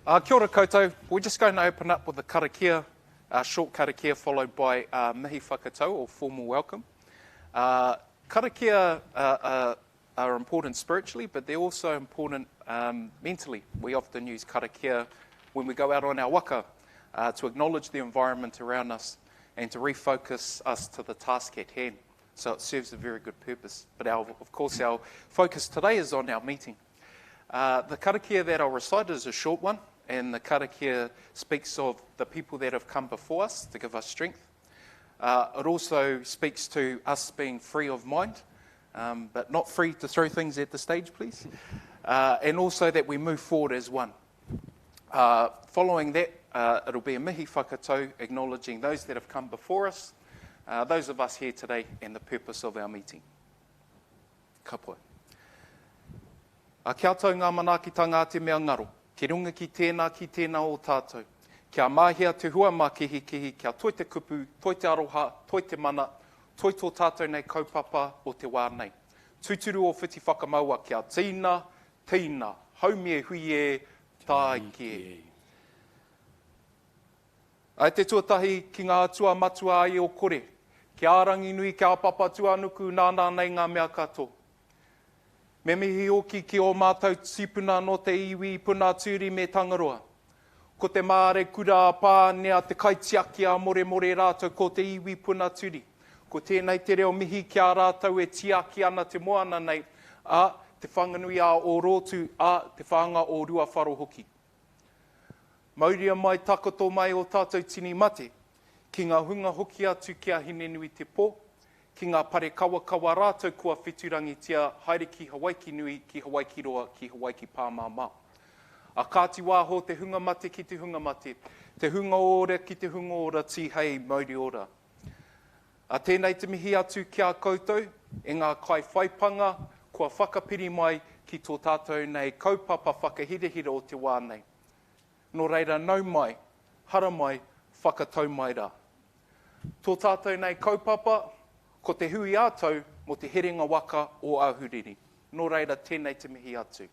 Kia ora koutou. We're just going to open up with a karakia, a short karakia followed by mihi whakatau or formal welcome. Karakia are important spiritually, but they're also important mentally. We often use karakia when we go out on our waka to acknowledge the environment around us and to refocus us to the task at hand. So it serves a very good purpose. But of course our focus today is on our meeting. The karakia that I'll recite is a short one, and the karakia speaks of the people that have come before us to give us strength. It also speaks to us being free of mind, but not free to throw things at the stage, please. And also that we move forward as one. Following that, it'll be a mihi whakatau, acknowledging those that have come before us, those of us here today, and the purpose of our meeting. Ka pai. A kia tau ngā manaakitanga te mea ngaro, ki runga ki tēnā o tātou. Kia mahia te hua mā kihi, kia toi te kupu, toi te aroha, toi te mana, toi tō tātou nei kaupapa o te wā nei. Tūturu o whiti whakamaua kia tīna, haumie huie, tāike. Ai te tuatahi ki ngā atua matua ai o kore, ki ārangi nui kia papa tuanuku nāna nei ngā mea katoa. Me mihi oki ki o mātou tipuna no te iwi puna tūri me tangaroa. Ko te māre kura pā nea te kaitiaki a more rātou ko te iwi puna tūri. Ko tēnei te reo mihi ki a rātou e tiaki ana te moana nei, a te whanganui a o rotu, a te whanga o rua wharo hoki. Mauria mai takoto mai o tātou tini mate, ki ngā hunga hoki atu kia hine nui te pō, ki ngā pare kawa rātou kua whiturangitia haere ki Hawaii nui, ki Hawaii roa, ki Hawaii pāmāmā. A kāti wāho te hunga mate ki te hunga mate, te hunga ora ki te hunga ora ti hei mauri ora. A tēnei te mihi atu ki a koutou, e ngā kai whaipanga, kua whakapiri mai ki tō tātou nei kaupapa whakahirehira o te wā nei. Nō reira nau mai, hara mai, whakatau mai rā. Tō tātou nei kaupapa, ko te hui ātou mo te herenga waka o ahuriri. Nō reira tēnei te mihi atu.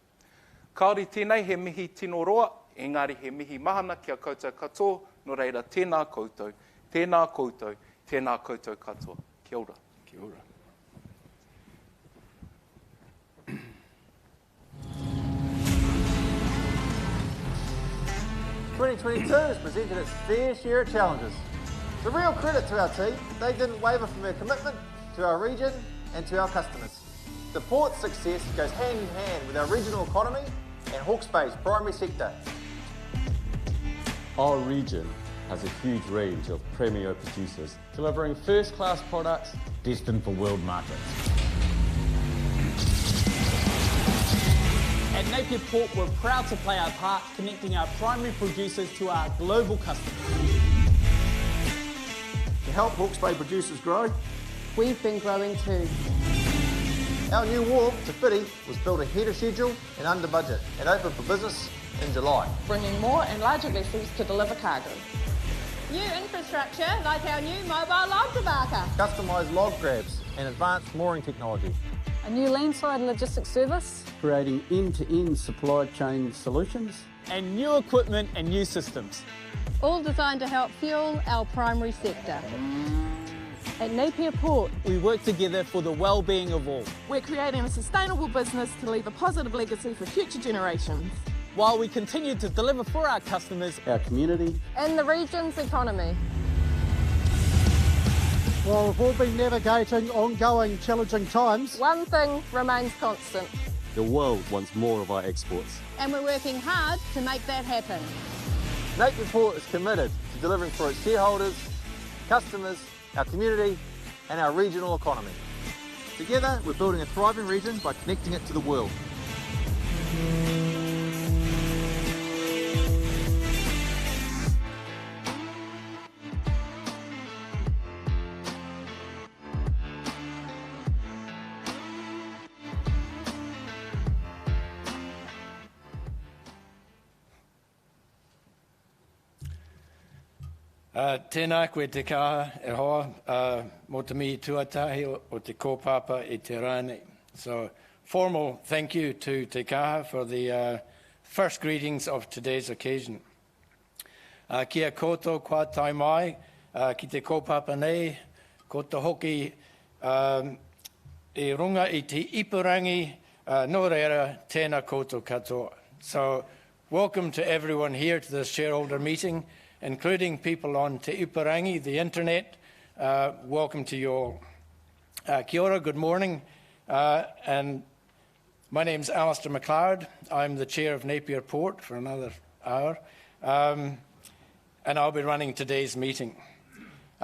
Kāori tēnei he mihi tino roa, engari he mihi mahana kia koutou katoa, nō reira tēnā koutou, tēnā koutou, tēnā koutou katoa. Kia ora. Kia ora. '22 has presented its fair share of challenges. It's a real credit to our team. They didn't waver from their commitment to our region and to our customers. The port's success goes hand in hand with our regional economy and Hawke's Bay's primary sector. Our region has a huge range of premier producers, delivering first-class products destined for world markets. At Napier Port, we're proud to play our part connecting our primary producers to our global customers. To help Hawke's Bay producers grow, we've been growing too. Our new wharf, Te Whiti, was built ahead of schedule and under budget and opened for business in July. Bringing more and larger vessels to deliver cargo. New infrastructure like our new mobile log debarker. Customised log grabs and advanced mooring technology. A new landside logistics service. Creating end-to-end supply chain solutions. And new equipment and new systems. All designed to help fuel our primary sector. At Napier Port, we work together for the well-being of all. We're creating a sustainable business to leave a positive legacy for future generations. While we continue to deliver for our customers, our community, and the region's economy. While we've all been navigating ongoing challenging times, one thing remains constant. The world wants more of our exports. And we're working hard to make that happen. Napier Port is committed to delivering for its shareholders, customers, our community and our regional economy. Together, we're building a thriving region by connecting it to the world. Tēnā koe te kaha e hoa mō te mihi tuatahi o te kōpapa i te rānei. So, formal thank you to te kaha for the First greetings of today's occasion. Kia koto kwa tai mai, ki te kaupapa nei, ko te hoki e runga i te ipurangi, no reira, tēnā koto katoa. So, welcome to everyone here to this shareholder meeting, including people on Te Ipurangi, the internet. Welcome to you all. Kia ora, good morning. And my name's Alistair McLeod. I'm the chair of Napier Port for another hour. And I'll be running today's meeting.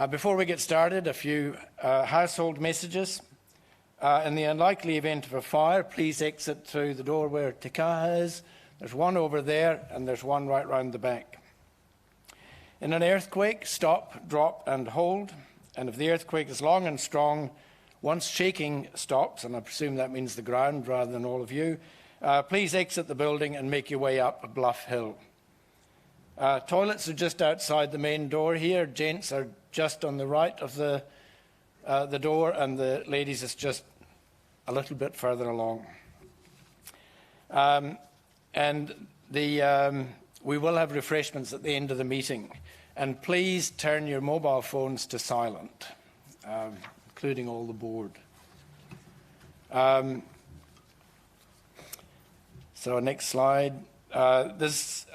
Before we get started, a few household messages. In the unlikely event of a fire, please exit through the door where te kaha is. There's one over there, and there's one right round the back. In an earthquake, stop, drop, and hold. And if the earthquake is long and strong, once shaking stops, and I presume that means the ground rather than all of you, please exit the building and make your way up a bluff hill. Toilets are just outside the main door here. Gents are just on the right of the door, and the ladies is just a little bit further along. We will have refreshments at the end of the meeting. And please turn your mobile phones to silent, including all the board. So next slide. This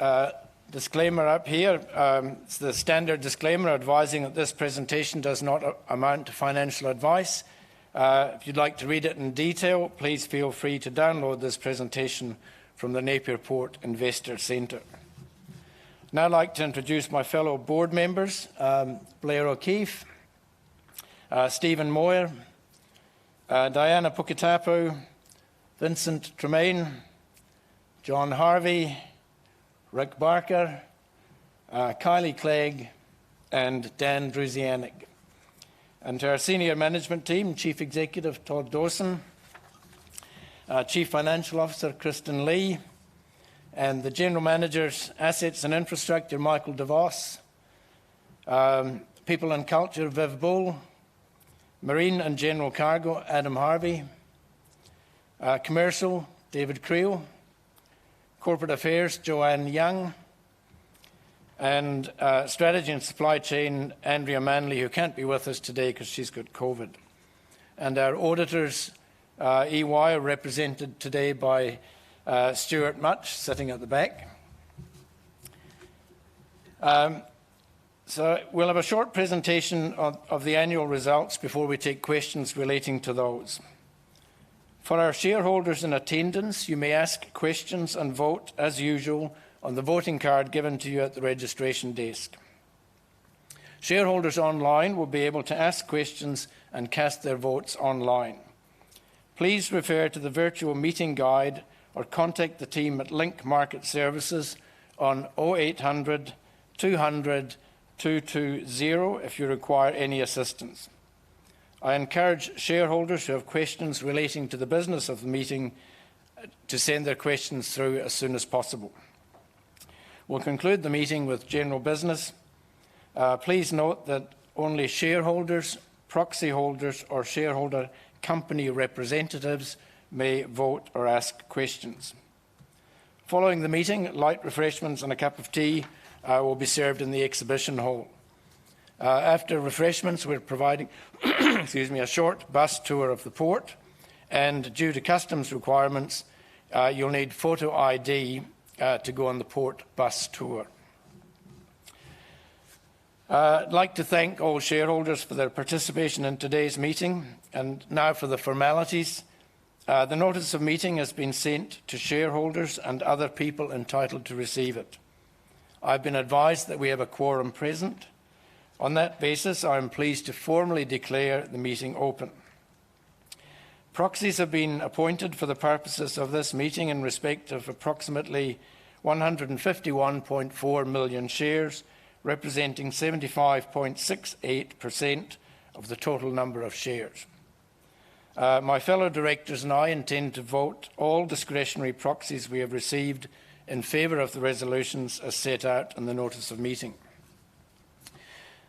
disclaimer up here, it's the standard disclaimer advising that this presentation does not amount to financial advice. If you'd like to read it in detail, please feel free to download this presentation from the Napier Port Investor Centre. Now I'd like to introduce my fellow board members, Blair O'Keefe, Stephen Moyer, Diana Puketapu, Vincent Tremaine, John Harvey, Rick Barker, Kylie Clegg, and Dan Druzianic. And to our senior management team, Chief Executive Todd Dawson, Chief Financial Officer Kristen Lee, and the General Managers, Assets and Infrastructure, Michael DeVos, People and Culture, Viv Bull, Marine and General Cargo, Adam Harvey, Commercial, David Creel, Corporate Affairs, Joanne Young, and Strategy and Supply Chain, Andrea Manley, who can't be with us today because she's got COVID. And our auditors, EY, are represented today by Stuart Much, sitting at the back. So we'll have a short presentation of the annual results before we take questions relating to those. For our shareholders in attendance, you may ask questions and vote, as usual, on the voting card given to you at the registration desk. Shareholders online will be able to ask questions and cast their votes online. Please refer to the virtual meeting guide or contact the team at Link Market Services on 0800 200 220 if you require any assistance. I encourage shareholders who have questions relating to the business of the meeting to send their questions through as soon as possible. We'll conclude the meeting with general business. Please note that only shareholders, proxy holders, or shareholder company representatives may vote or ask questions. Following the meeting, light refreshments and a cup of tea will be served in the exhibition hall. After refreshments, we're providing a short bus tour of the port, and due to customs requirements, you'll need photo ID to go on the port bus tour. I'd like to thank all shareholders for their participation in today's meeting, and now for the formalities. The notice of meeting has been sent to shareholders and other people entitled to receive it. I've been advised that we have a quorum present. On that basis, I am pleased to formally declare the meeting open. Proxies have been appointed for the purposes of this meeting in respect of approximately 151.4 million shares, representing 75.68% of the total number of shares. My fellow directors and I intend to vote all discretionary proxies we have received in favour of the resolutions as set out in the notice of meeting.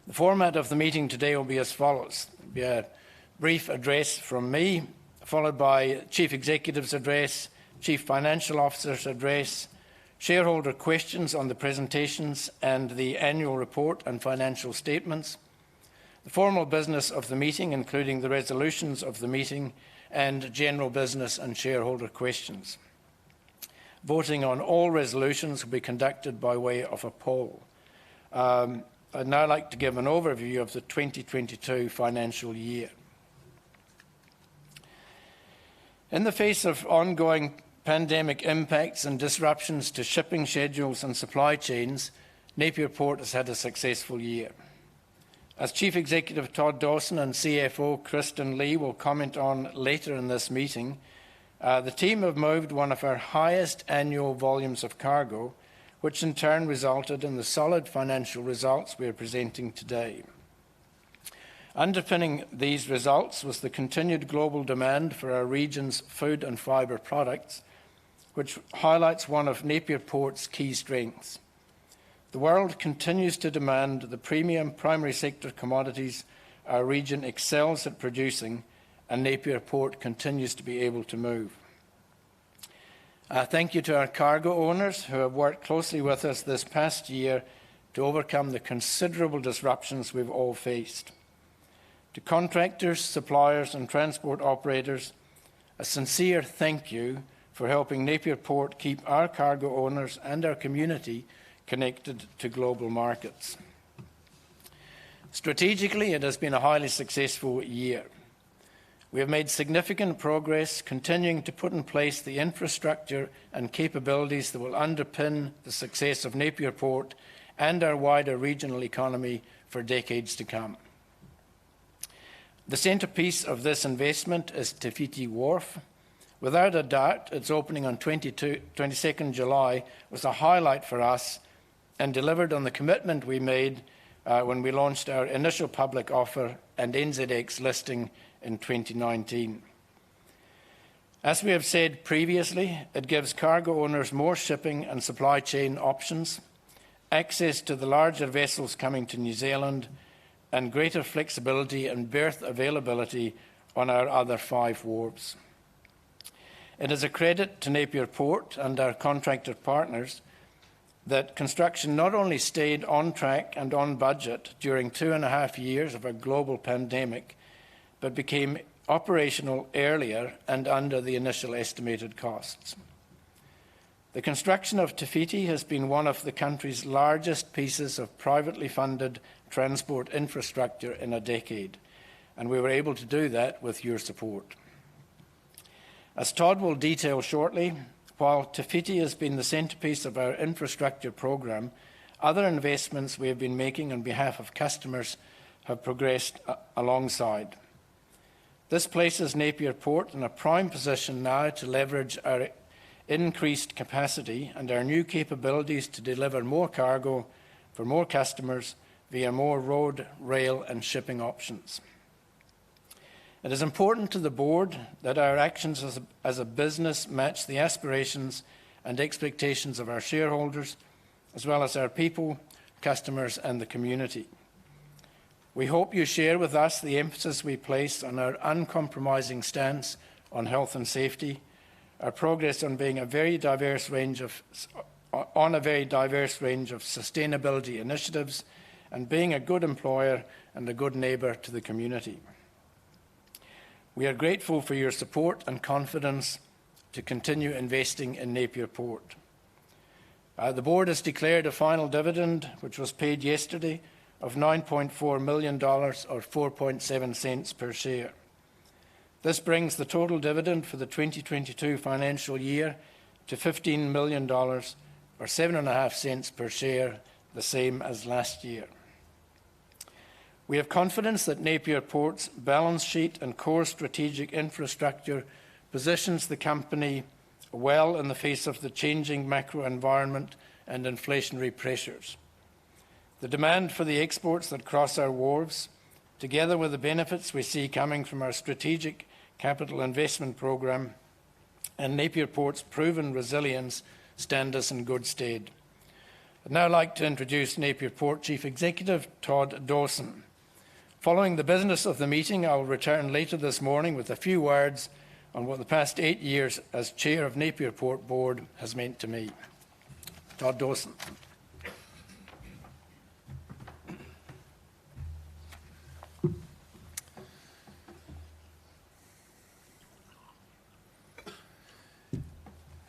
The format of the meeting today will be as follows. There will be a brief address from me, followed by Chief Executive's address, Chief Financial Officer's address, shareholder questions on the presentations and the annual report and financial statements, the formal business of the meeting, including the resolutions of the meeting, and general business and shareholder questions. Voting on all resolutions will be conducted by way of a poll. I'd now like to give an overview of the 2022 financial year. In the face of ongoing pandemic impacts and disruptions to shipping schedules and supply chains, Napier Port has had a successful year. As Chief Executive Todd Dawson and CFO Kristen Lee will comment on later in this meeting, the team have moved one of our highest annual volumes of cargo, which in turn resulted in the solid financial results we are presenting today. Underpinning these results was the continued global demand for our region's food and fibre products, which highlights one of Napier Port's key strengths. The world continues to demand the premium primary sector commodities our region excels at producing, and Napier Port continues to be able to move. Thank you to our cargo owners who have worked closely with us this past year to overcome the considerable disruptions we've all faced. To contractors, suppliers and transport operators, a sincere thank you for helping Napier Port keep our cargo owners and our community connected to global markets. Strategically, it has been a highly successful year. We have made significant progress, continuing to put in place the infrastructure and capabilities that will underpin the success of Napier Port and our wider regional economy for decades to come. The centrepiece of this investment is Te Whiti Wharf. Without a doubt, its opening on 22nd July was a highlight for us and delivered on the commitment we made when we launched our initial public offer and NZX listing in 2019. As we have said previously, it gives cargo owners more shipping and supply chain options, access to the larger vessels coming to New Zealand, and greater flexibility and berth availability on our other 5 wharves. It is a credit to Napier Port and our contractor partners that construction not only stayed on track and on budget during 2.5 years of a global pandemic, but became operational earlier and under the initial estimated costs. The construction of Te Whiti has been one of the country's largest pieces of privately funded transport infrastructure in a decade, and we were able to do that with your support. As Todd will detail shortly, while Te Whiti has been the centrepiece of our infrastructure programme, other investments we have been making on behalf of customers have progressed alongside. This places Napier Port in a prime position now to leverage our increased capacity and our new capabilities to deliver more cargo for more customers via more road, rail and shipping options. It is important to the board that our actions as a business match the aspirations and expectations of our shareholders, as well as our people, customers and the community. We hope you share with us the emphasis we place on our uncompromising stance on health and safety, our progress on being a very diverse range of sustainability initiatives, and being a good employer and a good neighbour to the community. We are grateful for your support and confidence to continue investing in Napier Port. The board has declared a final dividend, which was paid yesterday, of $9.4 million or 4.7 cents per share. This brings the total dividend for the 2022 financial year to $15 million or 7.5 cents per share, the same as last year. We have confidence that Napier Port's balance sheet and core strategic infrastructure positions the company well in the face of the changing macro environment and inflationary pressures. The demand for the exports that cross our wharves, together with the benefits we see coming from our strategic capital investment programme and Napier Port's proven resilience, stand us in good stead. I'd now like to introduce Napier Port Chief Executive Todd Dawson. Following the business of the meeting, I will return later this morning with a few words on what the past 8 years as Chair of Napier Port Board has meant to me. Todd Dawson.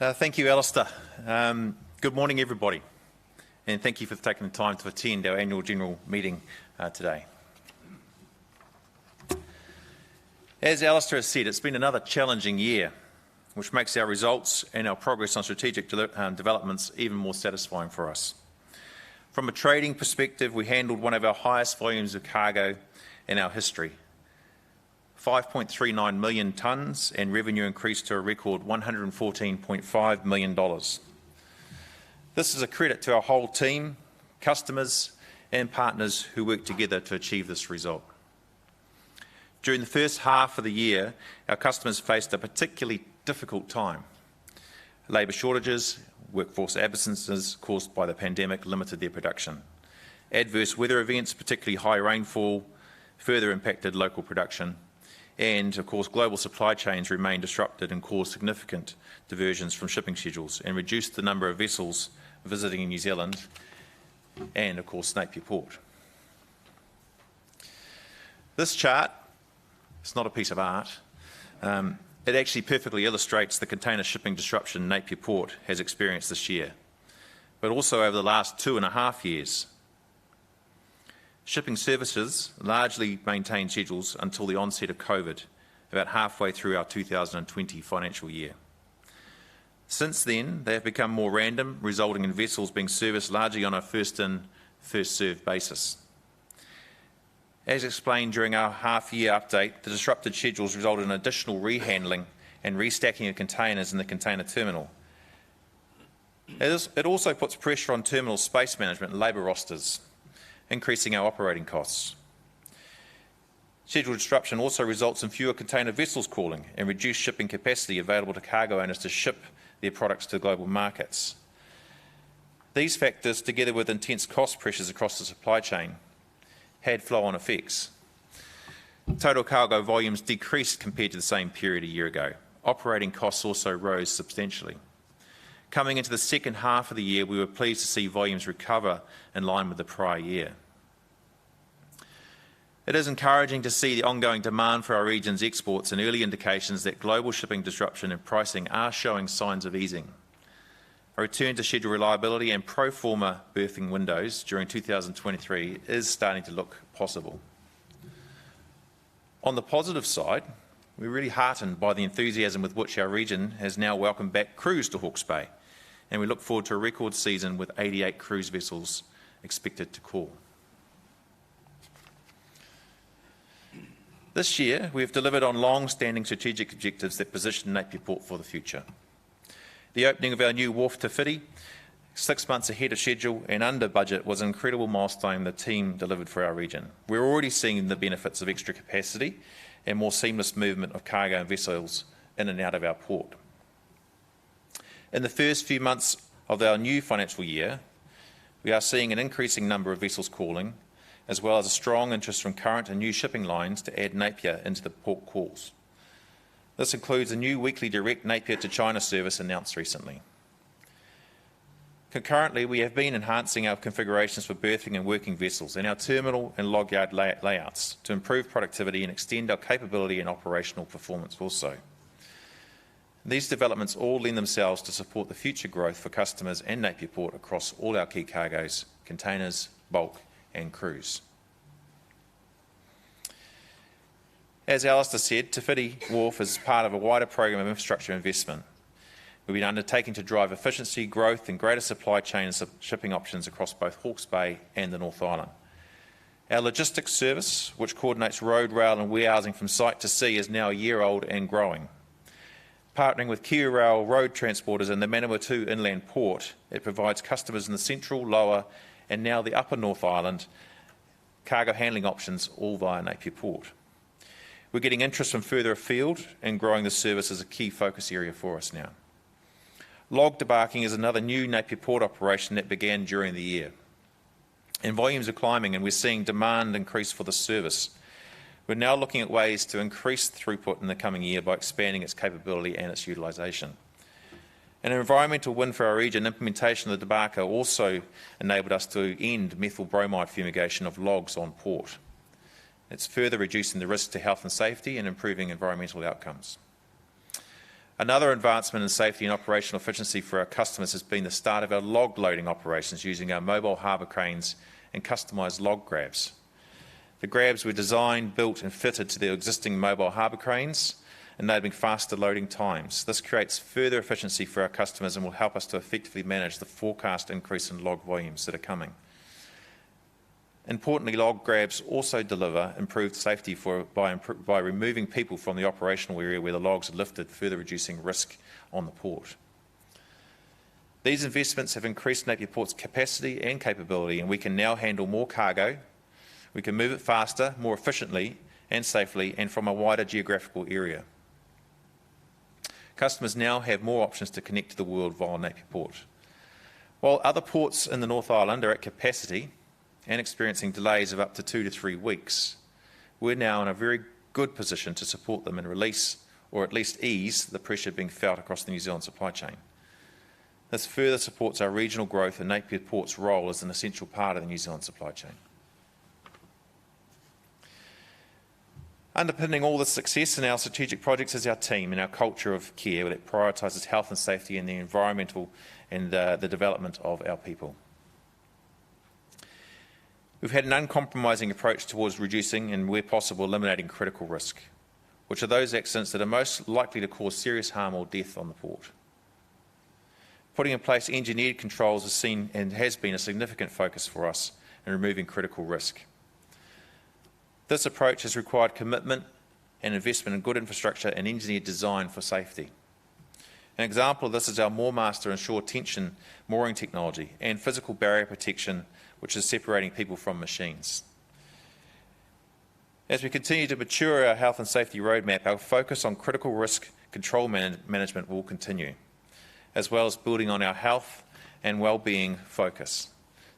Thank you, Alistair. Good morning, everybody, and thank you for taking the time to attend our annual general meeting today. As Alistair has said, it's been another challenging year, which makes our results and our progress on strategic developments even more satisfying for us. From a trading perspective, we handled one of our highest volumes of cargo in our history, 5.39 million tonnes, and revenue increased to a record $114.5 million. This is a credit to our whole team, customers and partners who worked together to achieve this result. During the first half of the year, our customers faced a particularly difficult time. Labour shortages, workforce absences caused by the pandemic limited their production. Adverse weather events, particularly high rainfall, further impacted local production. And, of course, global supply chains remained disrupted and caused significant diversions from shipping schedules and reduced the number of vessels visiting New Zealand and, of course, Napier Port. This chart, it's not a piece of art. It actually perfectly illustrates the container shipping disruption Napier Port has experienced this year, but also over the last 2.5 years. Shipping services largely maintained schedules until the onset of COVID, about halfway through our 2020 financial year. Since then, they have become more random, resulting in vessels being serviced largely on a first-in, first-served basis. As explained during our half-year update, the disrupted schedules resulted in additional rehandling and restacking of containers in the container terminal. It also puts pressure on terminal space management and labour rosters, increasing our operating costs. Schedule disruption also results in fewer container vessels calling and reduced shipping capacity available to cargo owners to ship their products to global markets. These factors, together with intense cost pressures across the supply chain, had flow-on effects. Total cargo volumes decreased compared to the same period a year ago. Operating costs also rose substantially. Coming into the second half of the year, we were pleased to see volumes recover in line with the prior year. It is encouraging to see the ongoing demand for our region's exports and early indications that global shipping disruption and pricing are showing signs of easing. A return to schedule reliability and pro forma berthing windows during 2023 is starting to look possible. On the positive side, we're really heartened by the enthusiasm with which our region has now welcomed back cruise to Hawke's Bay, and we look forward to a record season with 88 cruise vessels expected to call. This year, we have delivered on long-standing strategic objectives that position Napier Port for the future. The opening of our new wharf Te Whiti, 6 months ahead of schedule and under budget, was an incredible milestone the team delivered for our region. We're already seeing the benefits of extra capacity and more seamless movement of cargo and vessels in and out of our port. In the first few months of our new financial year, we are seeing an increasing number of vessels calling, as well as a strong interest from current and new shipping lines to add Napier into the port calls. This includes a new weekly direct Napier to China service announced recently. Concurrently, we have been enhancing our configurations for berthing and working vessels and our terminal and log yard layouts to improve productivity and extend our capability and operational performance also. These developments all lend themselves to support the future growth for customers and Napier Port across all our key cargoes, containers, bulk and cruise. As Alistair said, Te Whiti Wharf is part of a wider program of infrastructure investment. We've been undertaking to drive efficiency, growth and greater supply chain and shipping options across both Hawke's Bay and the North Island. Our logistics service, which coordinates road, rail and warehousing from site to sea, is now a year old and growing. Partnering with Kia Rail road transporters and the Manawatu Inland Port, it provides customers in the central, lower and now the upper North Island cargo handling options all via Napier Port. We're getting interest from further afield and growing the service is a key focus area for us now. Log debarking is another new Napier Port operation that began during the year. And volumes are climbing and we're seeing demand increase for the service. We're now looking at ways to increase throughput in the coming year by expanding its capability and its utilisation. An environmental win for our region, implementation of the debarker also enabled us to end methyl bromide fumigation of logs on port. It's further reducing the risk to health and safety and improving environmental outcomes. Another advancement in safety and operational efficiency for our customers has been the start of our log loading operations using our mobile harbour cranes and customised log grabs. The grabs were designed, built and fitted to the existing mobile harbour cranes, enabling faster loading times. This creates further efficiency for our customers and will help us to effectively manage the forecast increase in log volumes that are coming. Importantly, log grabs also deliver improved safety by removing people from the operational area where the logs are lifted, further reducing risk on the port. These investments have increased Napier Port's capacity and capability, and we can now handle more cargo. We can move it faster, more efficiently and safely, and from a wider geographical area. Customers now have more options to connect to the world via Napier Port. While other ports in the North Island are at capacity and experiencing delays of up to 2 to 3 weeks, we're now in a very good position to support them and release, or at least ease, the pressure being felt across the New Zealand supply chain. This further supports our regional growth and Napier Port's role as an essential part of the New Zealand supply chain. Underpinning all this success in our strategic projects is our team and our culture of care that prioritises health and safety and the environmental and the development of our people. We've had an uncompromising approach towards reducing and, where possible, eliminating critical risk, which are those accidents that are most likely to cause serious harm or death on the port. Putting in place engineered controls is seen and has been a significant focus for us in removing critical risk. This approach has required commitment and investment in good infrastructure and engineered design for safety. An example of this is our Moormaster and shore tension mooring technology and physical barrier protection, which is separating people from machines. As we continue to mature our health and safety roadmap, our focus on critical risk control management will continue, as well as building on our health and well-being focus.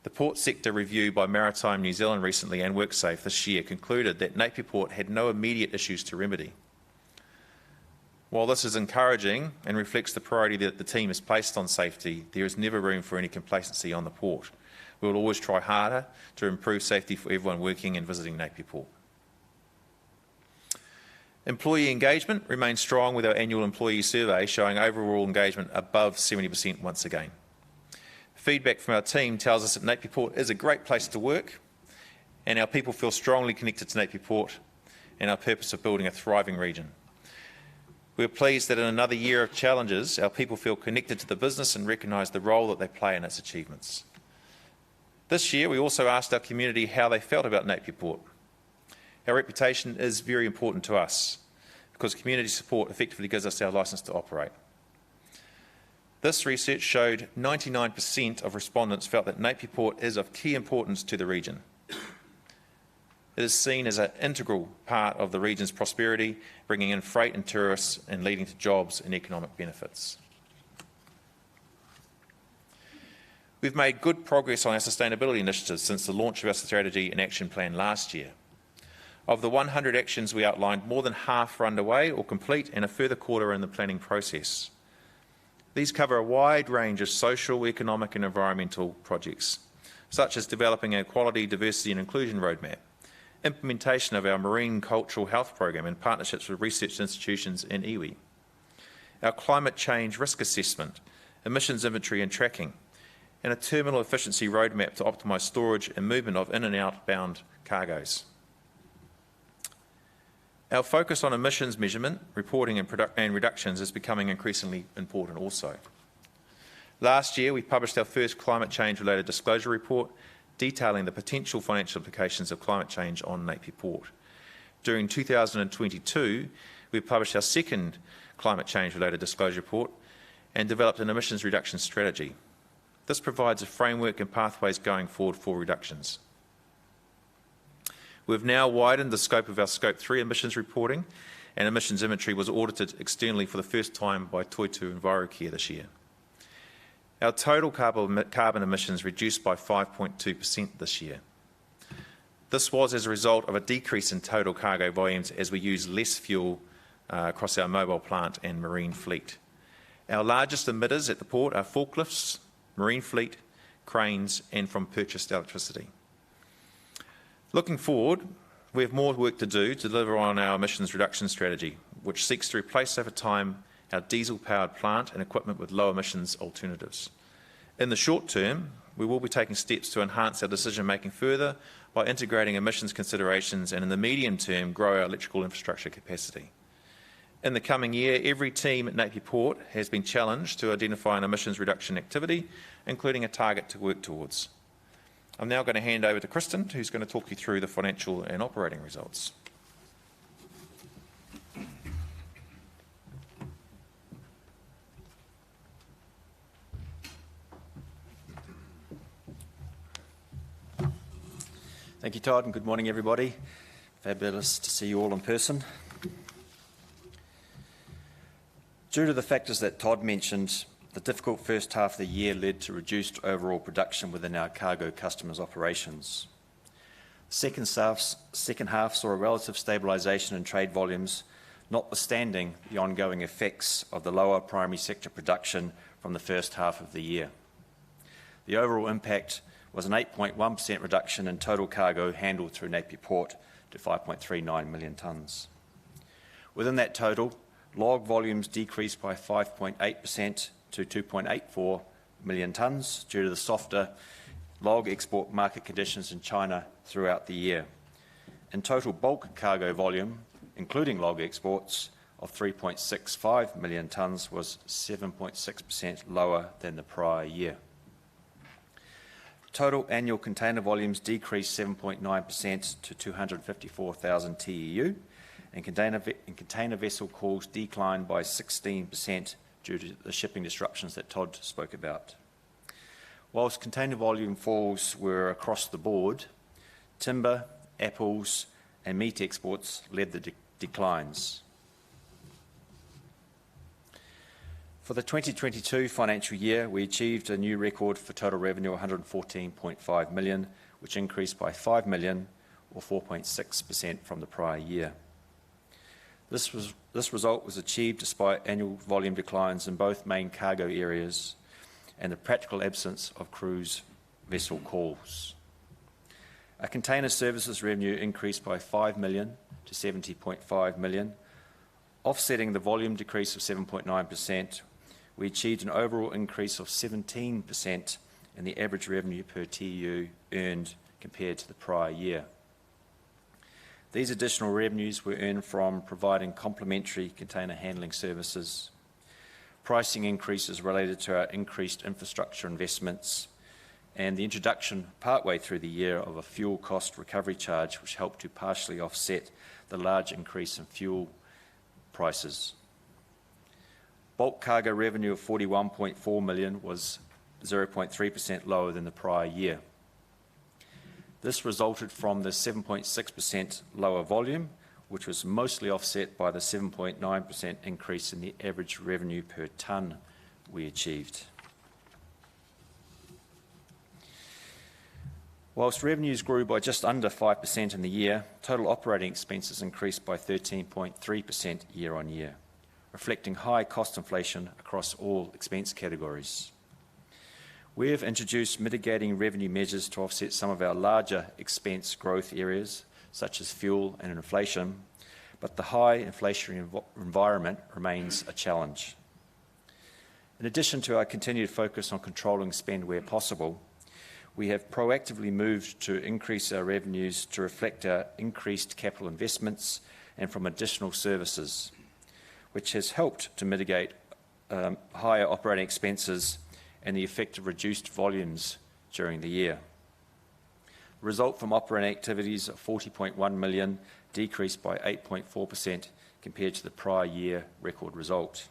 The port sector review by Maritime New Zealand recently and WorkSafe this year concluded that Napier Port had no immediate issues to remedy. While this is encouraging and reflects the priority that the team has placed on safety, there is never room for any complacency on the port. We will always try harder to improve safety for everyone working and visiting Napier Port. Employee engagement remains strong with our annual employee survey showing overall engagement above 70% once again. Feedback from our team tells us that Napier Port is a great place to work and our people feel strongly connected to Napier Port and our purpose of building a thriving region. We are pleased that in another year of challenges, our people feel connected to the business and recognise the role that they play in its achievements. This year, we also asked our community how they felt about Napier Port. Our reputation is very important to us because community support effectively gives us our licence to operate. This research showed 99% of respondents felt that Napier Port is of key importance to the region. It is seen as an integral part of the region's prosperity, bringing in freight and tourists and leading to jobs and economic benefits. We've made good progress on our sustainability initiatives since the launch of our strategy and action plan last year. Of the 100 actions we outlined, more than half are underway or complete and a further quarter are in the planning process. These cover a wide range of social, economic and environmental projects, such as developing our Equality, Diversity and Inclusion Roadmap, implementation of our Marine Cultural Health Program in partnerships with research institutions and iwi, our Climate Change Risk Assessment, Emissions Inventory and Tracking, and a Terminal Efficiency Roadmap to optimise storage and movement of in- and outbound cargoes. Our focus on emissions measurement, reporting and reductions is becoming increasingly important also. Last year, we published our first climate change-related disclosure report detailing the potential financial implications of climate change on Napier Port. During 2022, we published our second climate change-related disclosure report and developed an emissions reduction strategy. This provides a framework and pathways going forward for reductions. We've now widened the scope of our Scope 3 emissions reporting, and emissions inventory was audited externally for the first time by Toitu EnviroCare this year. Our total carbon emissions reduced by 5.2% this year. This was as a result of a decrease in total cargo volumes as we use less fuel across our mobile plant and marine fleet. Our largest emitters at the port are forklifts, marine fleet, cranes, and from purchased electricity. Looking forward, we have more work to do to deliver on our emissions reduction strategy, which seeks to replace over time our diesel-powered plant and equipment with low emissions alternatives. In the short term, we will be taking steps to enhance our decision-making further by integrating emissions considerations, and in the medium term, grow our electrical infrastructure capacity. In the coming year, every team at Napier Port has been challenged to identify an emissions reduction activity, including a target to work towards. I'm now going to hand over to Kristen, who's going to talk you through the financial and operating results. Thank you, Todd, and good morning, everybody. Fabulous to see you all in person. Due to the factors that Todd mentioned, the difficult first half of the year led to reduced overall production within our cargo customers' operations. Second half saw a relative stabilisation in trade volumes, notwithstanding the ongoing effects of the lower primary sector production from the first half of the year. The overall impact was an 8.1% reduction in total cargo handled through Napier Port to 5.39 million tonnes. Within that total, log volumes decreased by 5.8% to 2.84 million tonnes due to the softer log export market conditions in China throughout the year. In total, bulk cargo volume, including log exports, of 3.65 million tonnes was 7.6% lower than the prior year. Total annual container volumes decreased 7.9% to 254,000 TEU, and container vessel calls declined by 16% due to the shipping disruptions that Todd spoke about. Whilst container volume falls were across the board, timber, apples and meat exports led the declines. For the 2022 financial year, we achieved a new record for total revenue of $114.5 million, which increased by $5 million or 4.6% from the prior year. This result was achieved despite annual volume declines in both main cargo areas and the practical absence of cruise vessel calls. Our container services revenue increased by $5 million to $70.5 million. Offsetting the volume decrease of 7.9%, we achieved an overall increase of 17% in the average revenue per TEU earned compared to the prior year. These additional revenues were earned from providing complementary container handling services, pricing increases related to our increased infrastructure investments, and the introduction partway through the year of a fuel cost recovery charge, which helped to partially offset the large increase in fuel prices. Bulk cargo revenue of $41.4 million was 0.3% lower than the prior year. This resulted from the 7.6% lower volume, which was mostly offset by the 7.9% increase in the average revenue per tonne we achieved. Whilst revenues grew by just under 5% in the year, total operating expenses increased by 13.3% year on year, reflecting high cost inflation across all expense categories. We have introduced mitigating revenue measures to offset some of our larger expense growth areas, such as fuel and inflation, but the high inflationary environment remains a challenge. In addition to our continued focus on controlling spend where possible, we have proactively moved to increase our revenues to reflect our increased capital investments and from additional services, which has helped to mitigate higher operating expenses and the effect of reduced volumes during the year. The result from operating activities of $40.1 million decreased by 8.4% compared to the prior year record result.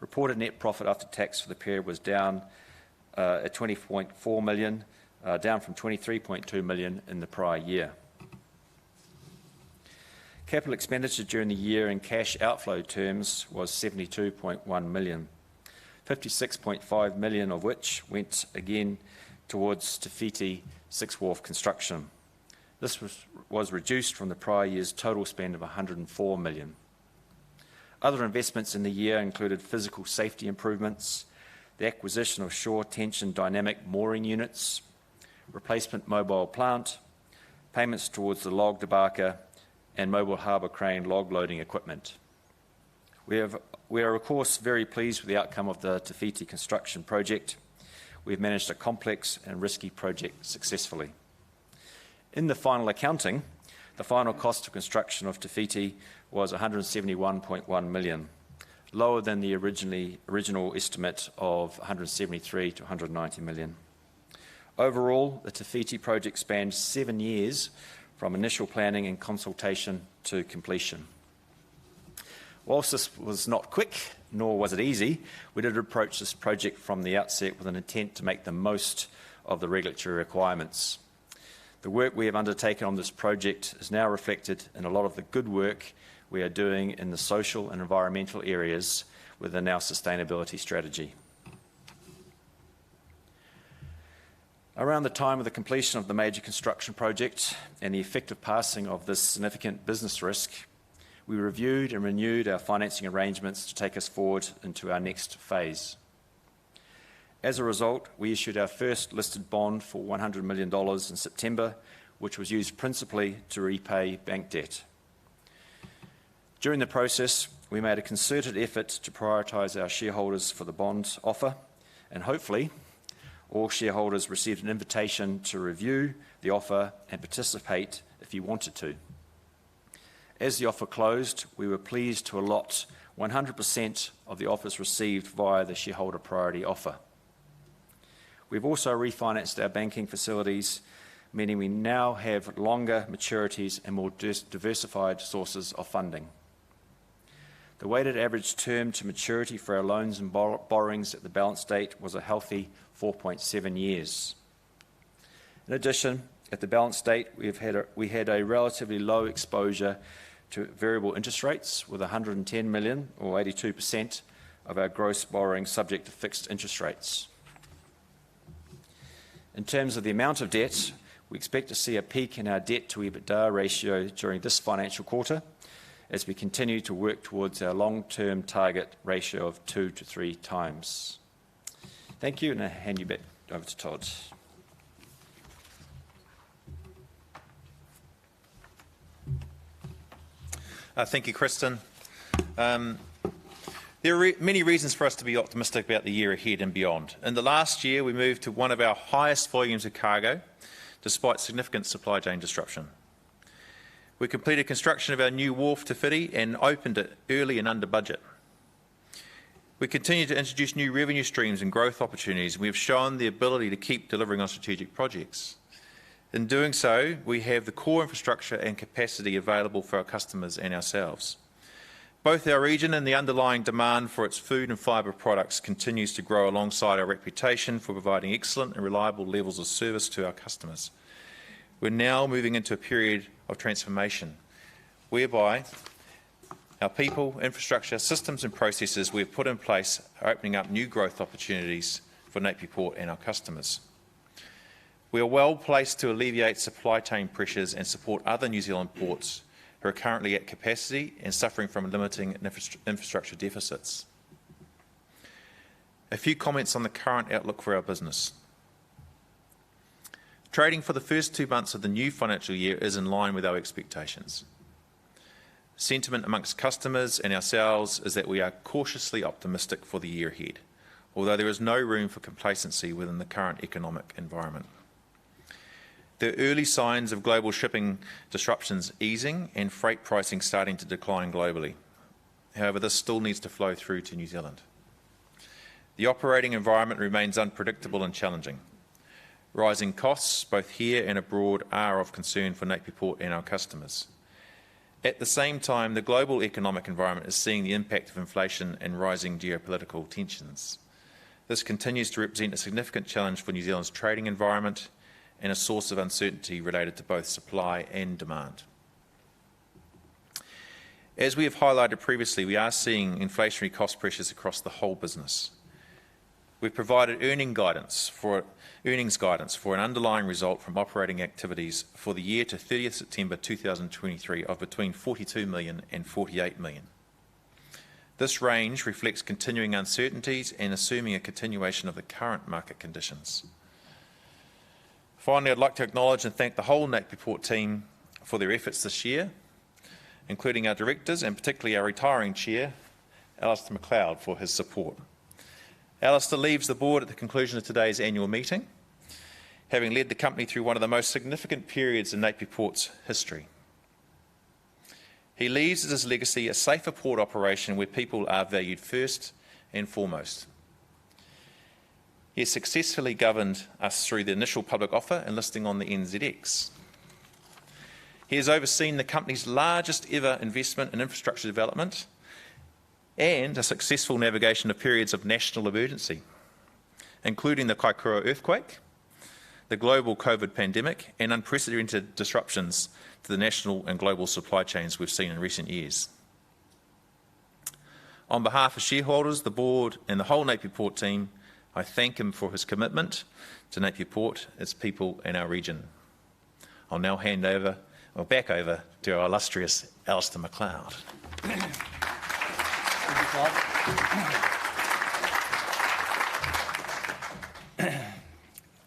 Reported net profit after tax for the period was down at $20.4 million, down from $23.2 million in the prior year. Capital expenditure during the year in cash outflow terms was $72.1 million, $56.5 million of which went again towards Te Whiti Sixth Wharf construction. This was reduced from the prior year's total spend of $104 million. Other investments in the year included physical safety improvements, the acquisition of shore tension dynamic mooring units, replacement mobile plant, payments towards the log debarker, and mobile harbour crane log loading equipment. We are, of course, very pleased with the outcome of the Te Whiti construction project. We've managed a complex and risky project successfully. In the final accounting, the final cost of construction of Te Whiti was $171.1 million, lower than the original estimate of $173 to $190 million. Overall, the Te Whiti project spanned 7 years from initial planning and consultation to completion. Whilst this was not quick, nor was it easy, we did approach this project from the outset with an intent to make the most of the regulatory requirements. The work we have undertaken on this project is now reflected in a lot of the good work we are doing in the social and environmental areas within our sustainability strategy. Around the time of the completion of the major construction project and the effective passing of this significant business risk, we reviewed and renewed our financing arrangements to take us forward into our next phase. As a result, we issued our first listed bond for $100 million in September, which was used principally to repay bank debt. During the process, we made a concerted effort to prioritise our shareholders for the bond offer, and hopefully all shareholders received an invitation to review the offer and participate if you wanted to. As the offer closed, we were pleased to allot 100% of the offers received via the shareholder priority offer. We've also refinanced our banking facilities, meaning we now have longer maturities and more diversified sources of funding. The weighted average term to maturity for our loans and borrowings at the balance date was a healthy 4.7 years. In addition, at the balance date, we had a relatively low exposure to variable interest rates, with $110 million, or 82%, of our gross borrowing subject to fixed interest rates. In terms of the amount of debt, we expect to see a peak in our debt to EBITDA ratio during this financial quarter, as we continue to work towards our long-term target ratio of 2 to 3 times. Thank you, and I hand you back over to Todd. Thank you, Kristen. There are many reasons for us to be optimistic about the year ahead and beyond. In the last year, we moved to one of our highest volumes of cargo, despite significant supply chain disruption. We completed construction of our new wharf Te Whiti and opened it early and under budget. We continue to introduce new revenue streams and growth opportunities, and we have shown the ability to keep delivering on strategic projects. In doing so, we have the core infrastructure and capacity available for our customers and ourselves. Both our region and the underlying demand for its food and fibre products continues to grow alongside our reputation for providing excellent and reliable levels of service to our customers. We're now moving into a period of transformation, whereby our people, infrastructure, systems and processes we have put in place are opening up new growth opportunities for Napier Port and our customers. We are well placed to alleviate supply chain pressures and support other New Zealand ports who are currently at capacity and suffering from limiting infrastructure deficits. A few comments on the current outlook for our business. Trading for the first 2 months of the new financial year is in line with our expectations. Sentiment amongst customers and ourselves is that we are cautiously optimistic for the year ahead, although there is no room for complacency within the current economic environment. There are early signs of global shipping disruptions easing and freight pricing starting to decline globally. However, this still needs to flow through to New Zealand. The operating environment remains unpredictable and challenging. Rising costs, both here and abroad, are of concern for Napier Port and our customers. At the same time, the global economic environment is seeing the impact of inflation and rising geopolitical tensions. This continues to represent a significant challenge for New Zealand's trading environment and a source of uncertainty related to both supply and demand. As we have highlighted previously, we are seeing inflationary cost pressures across the whole business. We've provided earnings guidance for an underlying result from operating activities for the year to 30th September 2023 of between $42 million and $48 million. This range reflects continuing uncertainties and assuming a continuation of the current market conditions. Finally, I'd like to acknowledge and thank the whole Napier Port team for their efforts this year, including our directors and particularly our retiring chair, Alistair McLeod, for his support. Alistair leaves the board at the conclusion of today's annual meeting, having led the company through one of the most significant periods in Napier Port's history. He leaves as his legacy a safer port operation where people are valued first and foremost. He has successfully governed us through the initial public offer and listing on the NZX. He has overseen the company's largest ever investment in infrastructure development and a successful navigation of periods of national emergency, including the Kaikoura earthquake, the global COVID pandemic, and unprecedented disruptions to the national and global supply chains we've seen in recent years. On behalf of shareholders, the board and the whole Napier Port team, I thank him for his commitment to Napier Port, its people and our region. I'll now hand back over to our illustrious Alistair McLeod.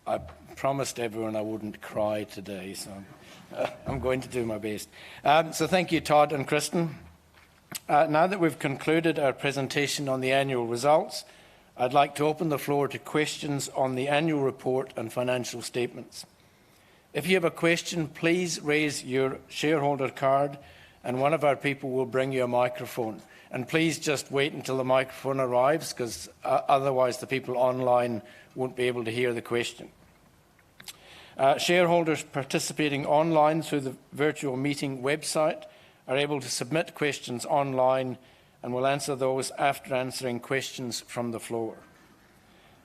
I promised everyone I wouldn't cry today, so I'm going to do my best. So thank you, Todd and Kristen. Now that we've concluded our presentation on the annual results, I'd like to open the floor to questions on the annual report and financial statements. If you have a question, please raise your shareholder card and one of our people will bring you a microphone. And please just wait until the microphone arrives, because otherwise the people online won't be able to hear the question. Shareholders participating online through the virtual meeting website are able to submit questions online, and we'll answer those after answering questions from the floor.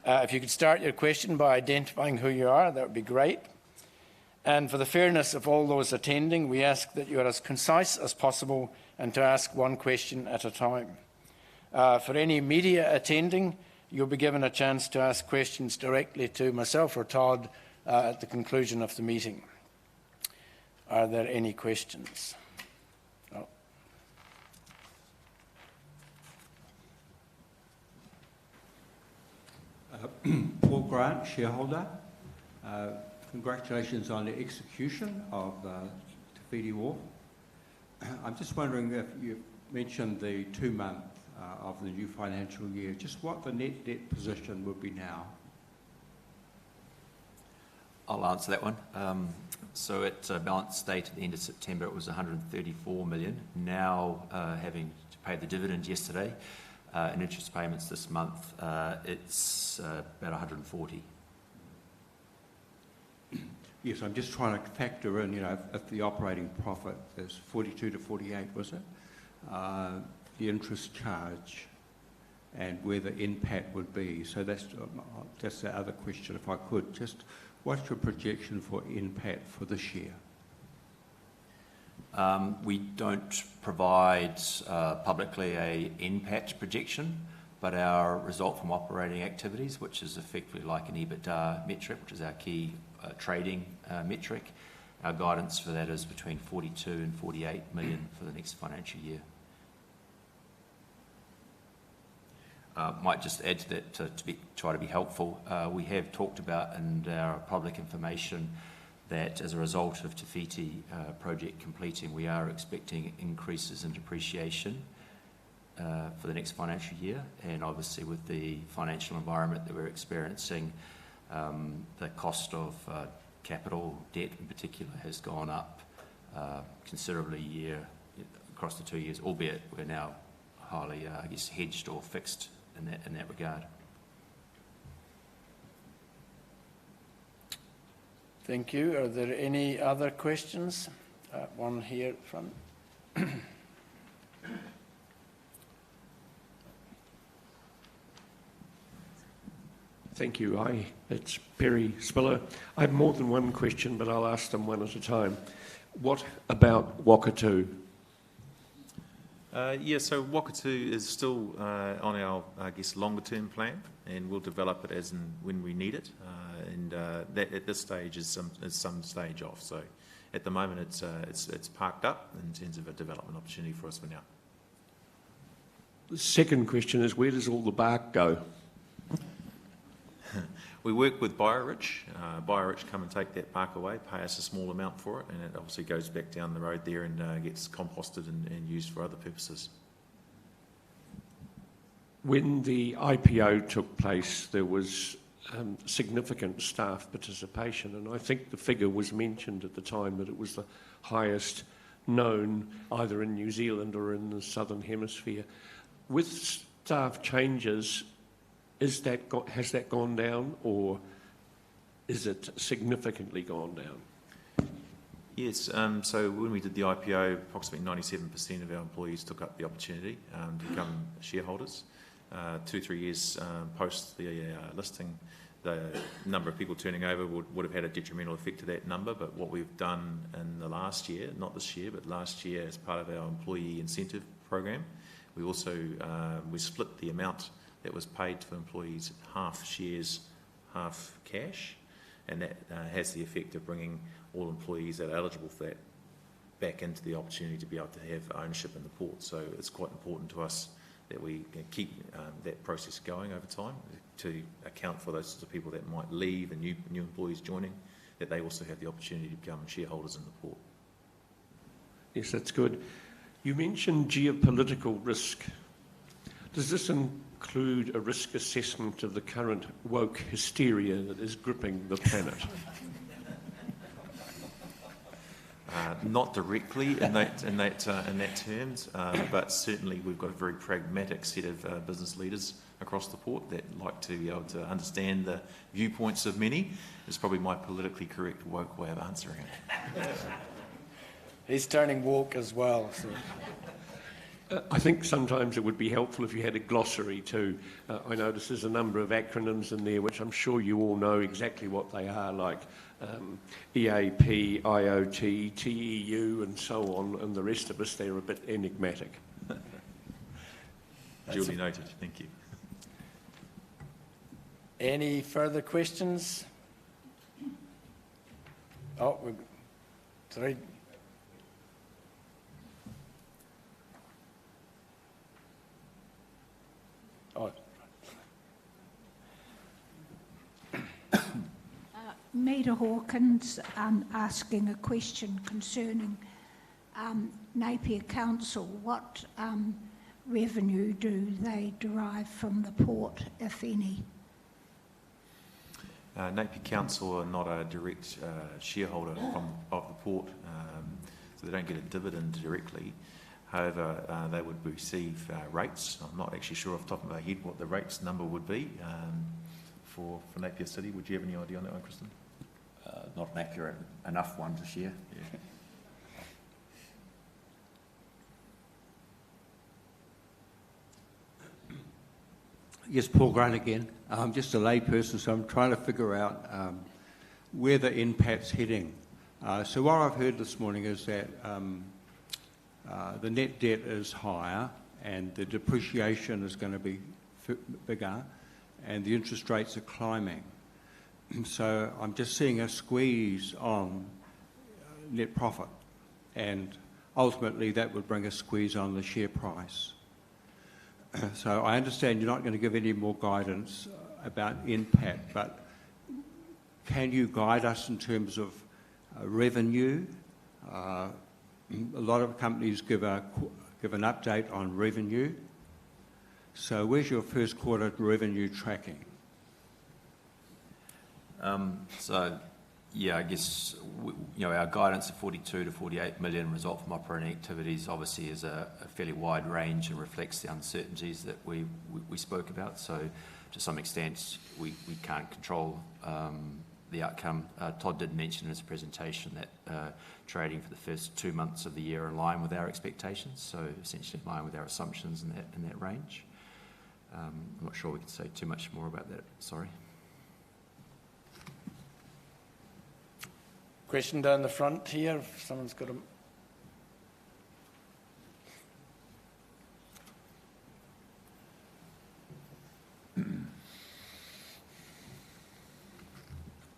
If you could start your question by identifying who you are, that would be great. And for the fairness of all those attending, we ask that you are as concise as possible and to ask one question at a time. For any media attending, you'll be given a chance to ask questions directly to myself or Todd at the conclusion of the meeting. Are there any questions? Oh. Paul Grant, shareholder. Congratulations on the execution of Te Whiti Wharf. I'm just wondering if you mentioned the 2-month of the new financial year, just what the net debt position would be now. I'll answer that one. So at balance date at the end of September, it was 134 million. Now, having to pay the dividend yesterday and interest payments this month, it's about 140. Yes, I'm just trying to factor in, if the operating profit is 42 to 48, was it? The interest charge and where the NPAT would be. So that's the other question, if I could. Just what's your projection for NPAT for this year? We don't provide publicly a NPAT projection, but our result from operating activities, which is effectively like an EBITDA metric, which is our key trading metric, our guidance for that is between 42 and 48 million for the next financial year. Might just add to that to try to be helpful. We have talked about in our public information that as a result of Te Whiti project completing, we are expecting increases in depreciation for the next financial year, and obviously with the financial environment that we're experiencing, the cost of capital debt in particular has gone up considerably across the 2 years, albeit we're now highly, hedged or fixed in that regard. Thank you. Are there any other questions? One here at front. Thank you. It's Perry Spiller. I have more than one question, but I'll ask them one at a time. What about Wakatu? So Wakatu is still on our, longer-term plan, and we'll develop it as and when we need it. That at this stage is some stage off. So at the moment, it's parked up in terms of a development opportunity for us for now. The second question is, where does all the bark go? We work with BioRich. BioRich come and take that bark away, pay us a small amount for it, and it obviously goes back down the road there and gets composted and used for other purposes. When the IPO took place, there was significant staff participation, and I think the figure was mentioned at the time that it was the highest known either in New Zealand or in the Southern Hemisphere. With staff changes, has that gone down, or is it significantly gone down? Yes, so when we did the IPO, approximately 97% of our employees took up the opportunity to become shareholders. 2-3 years post the listing, the number of people turning over would have had a detrimental effect to that number, but what we've done in the last year, not this year, but last year as part of our employee incentive program, we also we split the amount that was paid for employees, half shares, half cash, and that has the effect of bringing all employees that are eligible for that back into the opportunity to be able to have ownership in the port. So it's quite important to us that we keep that process going over time to account for those sorts of people that might leave and new employees joining, that they also have the opportunity to become shareholders in the port. Yes, that's good. You mentioned geopolitical risk. Does this include a risk assessment of the current woke hysteria that is gripping the planet? Not directly in that terms, but certainly we've got a very pragmatic set of business leaders across the port that like to be able to understand the viewpoints of many. It's probably my politically correct woke way of answering it. He's turning woke as well. So. I think sometimes it would be helpful if you had a glossary too. I notice there's a number of acronyms in there which I'm sure you all know exactly what they are, like EAP, IoT, TEU and so on, and the rest of us, they're a bit enigmatic. Duly noted, thank you. Any further questions? Oh, sorry. Oh. Maida Hawkins asking a question concerning Napier Council. What revenue do they derive from the port, if any? Napier Council are not a direct shareholder of the port, so they don't get a dividend directly. However, they would receive rates. I'm not actually sure off the top of my head what the rates number would be for Napier City. Would you have any idea on that one, Kristen? Not an accurate enough one to share. Yeah. Yes, Paul Grant again. I'm just a layperson, so I'm trying to figure out where the NPAT's heading. So what I've heard this morning is that the net debt is higher and the depreciation is going to be bigger and the interest rates are climbing. So I'm just seeing a squeeze on net profit, and ultimately that would bring a squeeze on the share price. So I understand you're not going to give any more guidance about NPAT, but can you guide us in terms of revenue? A lot of companies give an update on revenue. So where's your first quarter revenue tracking? I guess our guidance of 42 to 48 million result from operating activities obviously is a fairly wide range and reflects the uncertainties that we spoke about. So to some extent we can't control the outcome. Todd did mention in his presentation that trading for the first 2 months of the year are in line with our expectations, so essentially in line with our assumptions in that range. I'm not sure we can say too much more about that, sorry. Question down the front here, if someone's got a...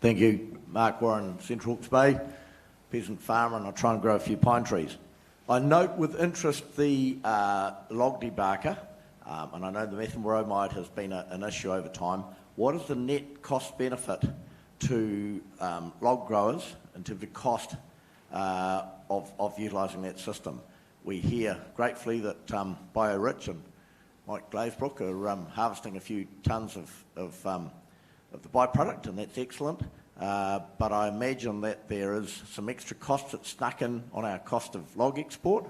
Thank you. Mark Warren, Central Hawke's Bay, peasant farmer, and I try and grow a few pine trees. I note with interest the log debarker And I know the methyl bromide has been an issue over time. What is the net cost benefit to log growers in terms of cost of utilising that system? We hear gratefully that BioRich and Mike Glazebrook are harvesting a few tonnes of the byproduct, and that's excellent. But I imagine that there is some extra cost that's snuck in on our cost of log export,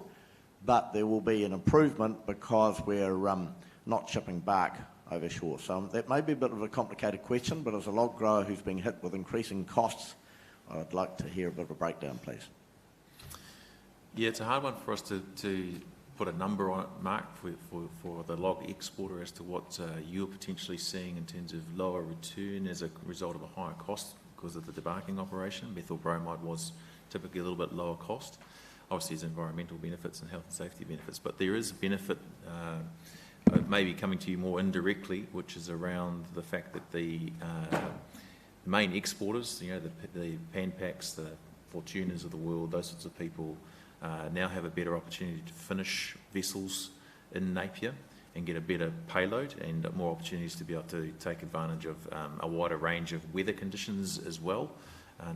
but there will be an improvement because we're not shipping bark over shore. So that may be a bit of a complicated question, but as a log grower who's being hit with increasing costs, I'd like to hear a bit of a breakdown, please. Yeah, it's a hard one for us to put a number on it, Mark, for the log exporter as to what you're potentially seeing in terms of lower return as a result of a higher cost because of the debarking operation. Methyl bromide was typically a little bit lower cost. Obviously, there's environmental benefits and health and safety benefits, but there is a benefit maybe coming to you more indirectly, which is around the fact that the main exporters, you know, the Pan Packs, the Fortunas of the world, those sorts of people, now have a better opportunity to finish vessels in Napier and get a better payload and more opportunities to be able to take advantage of a wider range of weather conditions as well,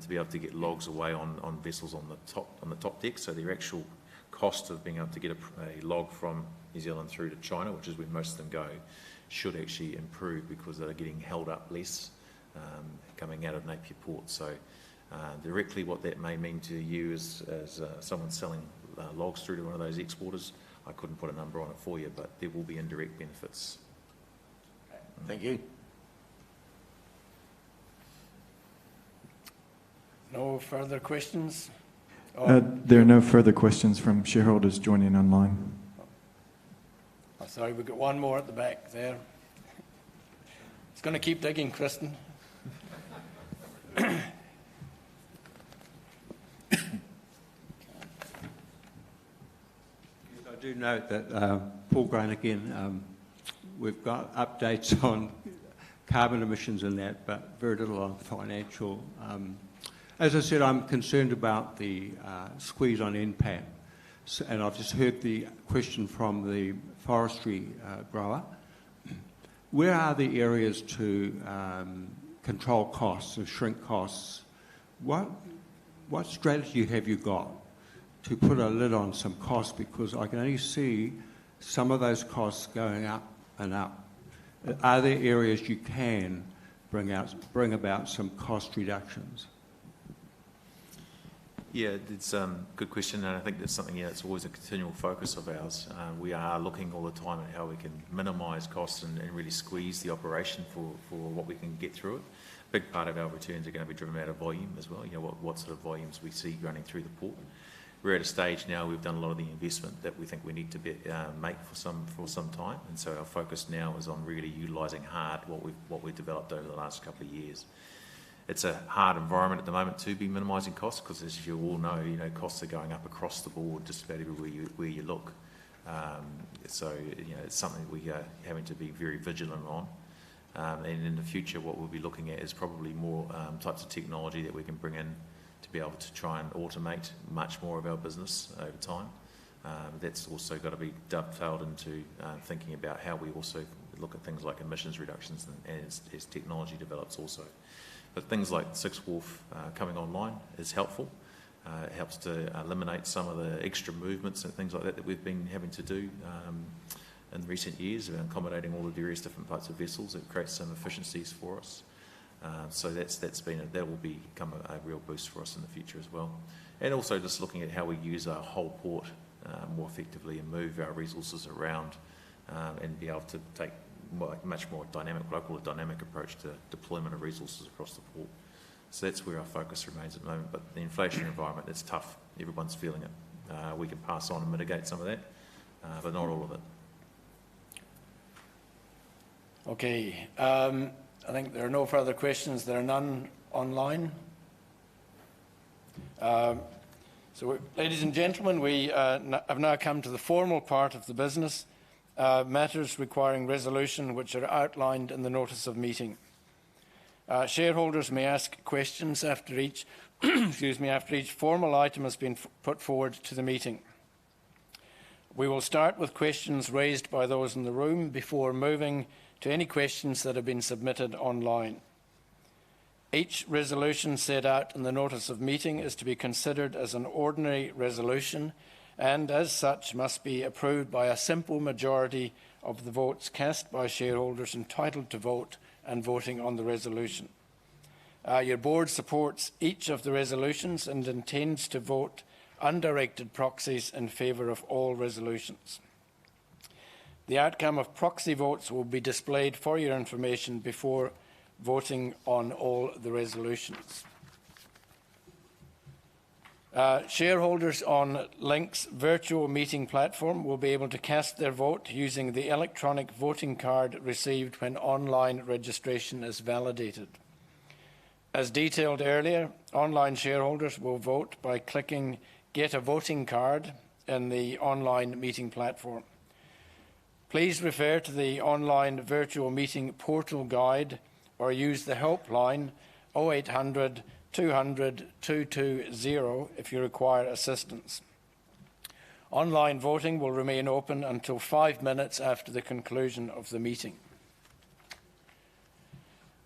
to be able to get logs away on vessels on the top deck. So their actual cost of being able to get a log from New Zealand through to China, which is where most of them go, should actually improve because they're getting held up less coming out of Napier Port. So directly what that may mean to you as someone selling logs through to one of those exporters, I couldn't put a number on it for you, but there will be indirect benefits. Thank you. No further questions? There are no further questions from shareholders joining online. Oh, sorry, we've got one more at the back there. It's going to keep digging, Kristen. I do note that, Paul Grant again, we've got updates on carbon emissions and that, but very little on financial. As I said, I'm concerned about the squeeze on NPAT, and I've just heard the question from the forestry grower. Where are the areas to control costs and shrink costs? What strategy have you got to put a lid on some costs, because I can only see some of those costs going up and up. Are there areas you can bring about some cost reductions? Yeah, it's a good question, and I think that's something that's always a continual focus of ours. We are looking all the time at how we can minimise costs and really squeeze the operation for what we can get through it. A big part of our returns are going to be driven out of volume as well, you know, what sort of volumes we see running through the port. We're at a stage now, we've done a lot of the investment that we think we need to make for some time, and so our focus now is on really utilising hard what we've developed over the last couple of years. It's a hard environment at the moment to be minimising costs because, as you all know, costs are going up across the board just about everywhere where you look. So it's something we are having to be very vigilant on. And in the future, what we'll be looking at is probably more types of technology that we can bring in to be able to try and automate much more of our business over time. That's also got to be dovetailed into thinking about how we also look at things like emissions reductions and as technology develops also. But things like Sixth Wharf coming online is helpful. It helps to eliminate some of the extra movements and things like that we've been having to do in recent years, accommodating all the various different types of vessels. It creates some efficiencies for us. So that will become a real boost for us in the future as well. And also just looking at how we use our whole port more effectively and move our resources around and be able to take much more dynamic, what I call a dynamic approach to deployment of resources across the port. So that's where our focus remains at the moment. But the inflation environment, it's tough. Everyone's feeling it. We can pass on and mitigate some of that, but not all of it. Okay. I think there are no further questions. There are none online. So, ladies and gentlemen, we have now come to the formal part of the business. Matters requiring resolution which are outlined in the notice of meeting. Shareholders may ask questions after each after each formal item has been put forward to the meeting. We will start with questions raised by those in the room before moving to any questions that have been submitted online. Each resolution set out in the notice of meeting is to be considered as an ordinary resolution and as such must be approved by a simple majority of the votes cast by shareholders entitled to vote and voting on the resolution. Your board supports each of the resolutions and intends to vote undirected proxies in favour of all resolutions. The outcome of proxy votes will be displayed for your information before voting on all the resolutions. Shareholders on Link's virtual meeting platform will be able to cast their vote using the electronic voting card received when online registration is validated. As detailed earlier, online shareholders will vote by clicking Get a Voting Card in the online meeting platform. Please refer to the online virtual meeting portal guide or use the helpline 0800 200 220 if you require assistance. Online voting will remain open until 5 minutes after the conclusion of the meeting.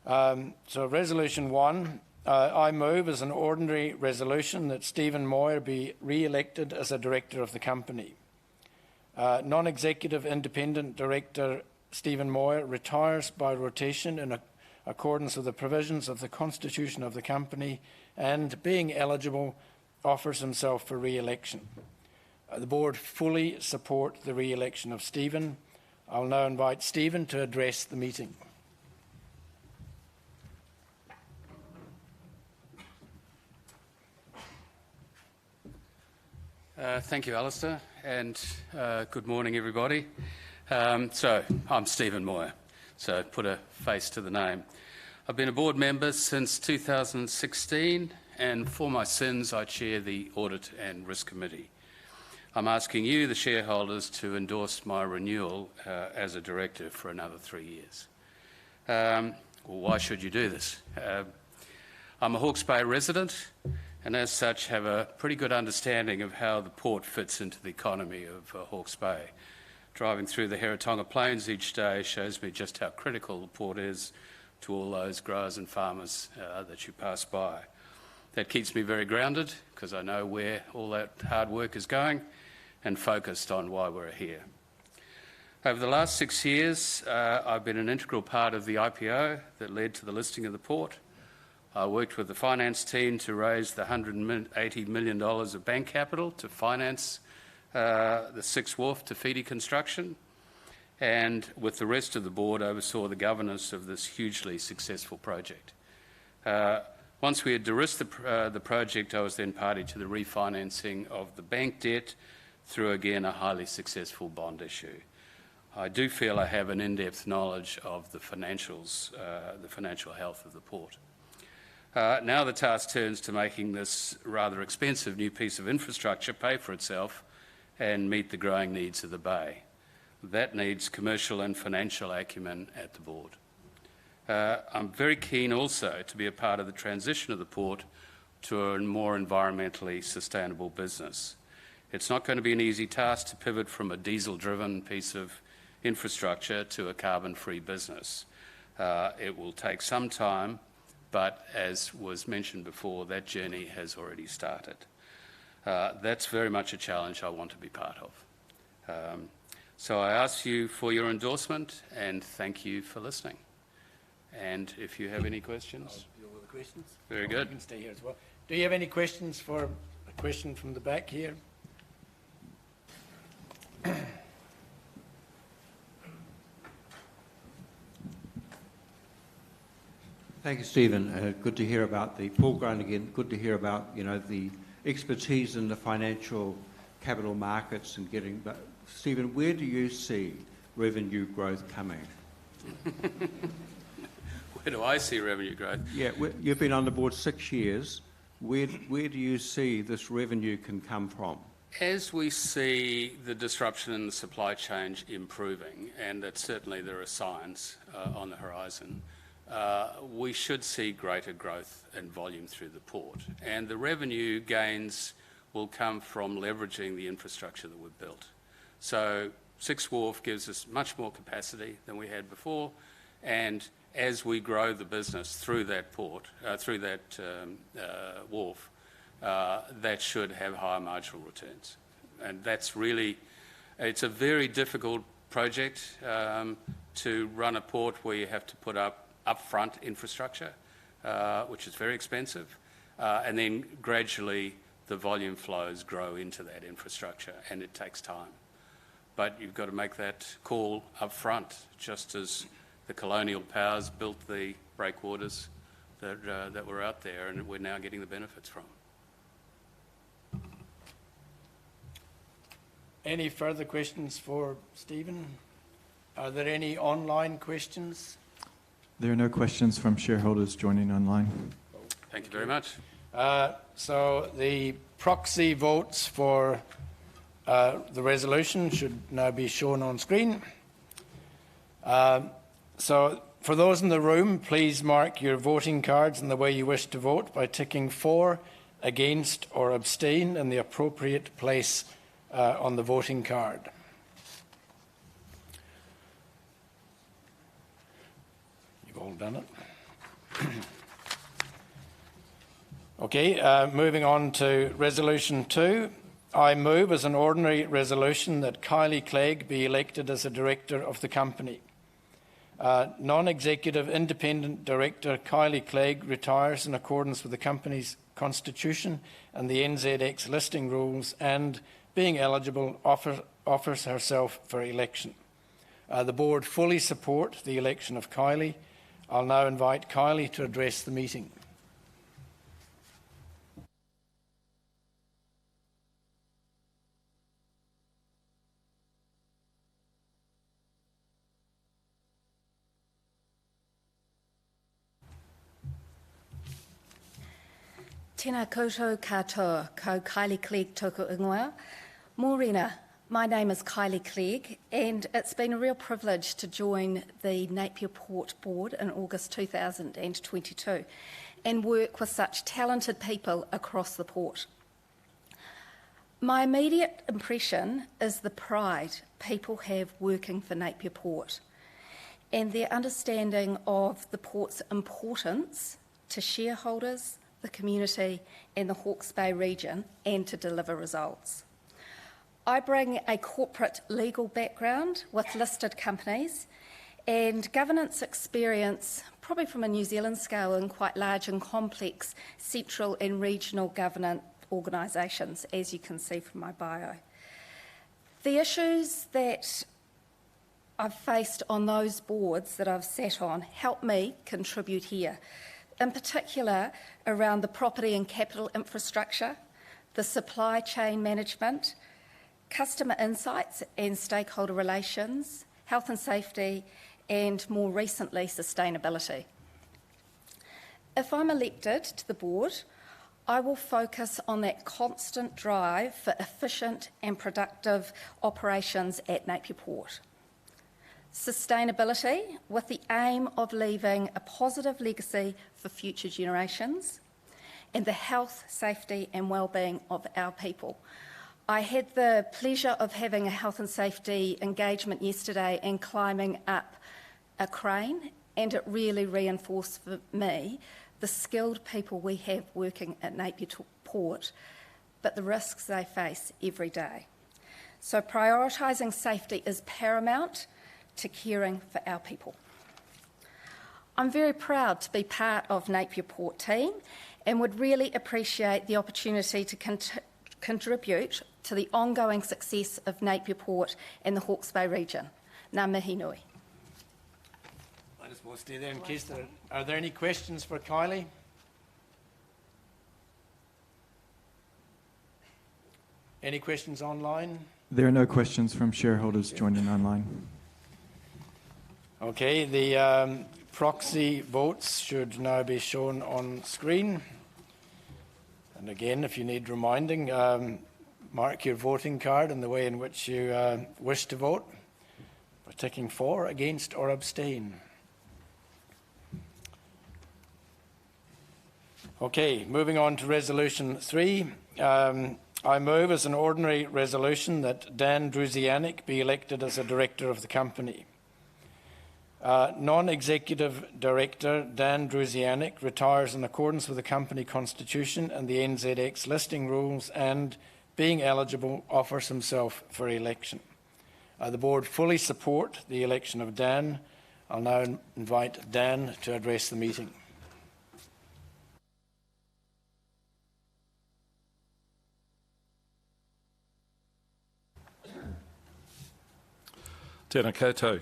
So Resolution 1, I move as an ordinary resolution that Stephen Moir be re-elected as a director of the company. Non-executive independent director Stephen Moir retires by rotation in accordance with the provisions of the Constitution of the company and, being eligible, offers himself for re-election. The board fully support the re-election of Stephen. I'll now invite Stephen to address the meeting. Thank you, Alistair, and good morning, everybody. So, I'm Stephen Moir, so put a face to the name. I've been a board member since 2016, and for my sins, I chair the Audit and Risk Committee. I'm asking you, the shareholders, to endorse my renewal as a director for another 3 years. Well, why should you do this? I'm a Hawke's Bay resident, and as such have a pretty good understanding of how the port fits into the economy of Hawke's Bay. Driving through the Heretaunga Plains each day shows me just how critical the port is to all those growers and farmers that you pass by. That keeps me very grounded because I know where all that hard work is going and focused on why we're here. Over the last 6 years, I've been an integral part of the IPO that led to the listing of the port. I worked with the finance team to raise the $180 million of bank capital to finance the Sixth Wharf Te Whiti construction, and with the rest of the board oversaw the governance of this hugely successful project. Once we had de-risked the project, I was then party to the refinancing of the bank debt through, again, a highly successful bond issue. I do feel I have an in-depth knowledge of the financials, the financial health of the port. Now the task turns to making this rather expensive new piece of infrastructure pay for itself and meet the growing needs of the Bay. That needs commercial and financial acumen at the board. I'm very keen also to be a part of the transition of the port to a more environmentally sustainable business. It's not going to be an easy task to pivot from a diesel-driven piece of infrastructure to a carbon-free business. It will take some time, but as was mentioned before, that journey has already started. That's very much a challenge I want to be part of. So I ask you for your endorsement and thank you for listening. And if you have any questions. I'll deal with the questions. Very good. You can stay here as well. Do you have any questions for a question from the back here? Thank you, Stephen. Good to hear about the Paul Grant again. Good to hear about the expertise in the financial capital markets and getting. But Stephen, where do you see revenue growth coming? Where do I see revenue growth? Yeah, you've been on the board 6 years. Where do you see this revenue can come from? As we see the disruption in the supply chain improving, and that certainly there are signs on the horizon, we should see greater growth and volume through the port. And the revenue gains will come from leveraging the infrastructure that we've built. So 6 Wharf gives us much more capacity than we had before, and as we grow the business through that port, through that wharf, that should have higher marginal returns. And that's really, it's a very difficult project to run a port where you have to put up upfront infrastructure, which is very expensive, and then gradually the volume flows grow into that infrastructure, and it takes time. But you've got to make that call up front, just as the colonial powers built the breakwaters that were out there, and we're now getting the benefits from. Any further questions for Stephen? Are there any online questions? There are no questions from shareholders joining online. Thank you very much. So the proxy votes for the resolution should now be shown on screen. So for those in the room, please mark your voting cards in the way you wish to vote by ticking for, against or abstain in the appropriate place on the voting card. You've all done it. Okay, moving on to Resolution 2. I move as an ordinary resolution that Kylie Clegg be elected as a director of the company. Non-executive independent director Kylie Clegg retires in accordance with the company's constitution and the NZX listing rules and, being eligible, offers herself for election. The board fully support the election of Kylie. I'll now invite Kylie to address the meeting. Tēnā koutou katoa, ko Kylie Clegg tōku ingoa. Mōrena, my name is Kylie Clegg, and it's been a real privilege to join the Napier Port Board in August 2022 and work with such talented people across the port. My immediate impression is the pride people have working for Napier Port and their understanding of the port's importance to shareholders, the community and the Hawke's Bay region, and to deliver results. I bring a corporate legal background with listed companies and governance experience, probably from a New Zealand scale, in quite large and complex central and regional governance organisations, as you can see from my bio. The issues that I've faced on those boards that I've sat on help me contribute here, in particular around the property and capital infrastructure, the supply chain management, customer insights and stakeholder relations, health and safety, and more recently, sustainability. If I'm elected to the board, I will focus on that constant drive for efficient and productive operations at Napier Port. Sustainability, with the aim of leaving a positive legacy for future generations, and the health, safety and wellbeing of our people. I had the pleasure of having a health and safety engagement yesterday and climbing up a crane, and it really reinforced for me the skilled people we have working at Napier Port, but the risks they face every day. So prioritising safety is paramount to caring for our people. I'm very proud to be part of Napier Port team and would really appreciate the opportunity to contribute to the ongoing success of Napier Port and the Hawke's Bay region. Ngā mihi nui. I just will stay there in case there are there any questions for Kylie? Any questions online? There are no questions from shareholders joining online. Okay, the proxy votes should now be shown on screen. And again, if you need reminding, mark your voting card in the way in which you wish to vote by ticking for, against or abstain. Okay, moving on to Resolution 3. I move as an ordinary resolution that Dan Druzianic be elected as a director of the company. Non-executive director Dan Druzianic retires in accordance with the company constitution and the NZX listing rules and, being eligible, offers himself for election. The board fully support the election of Dan. I'll now invite Dan to address the meeting. Tēnā koutou.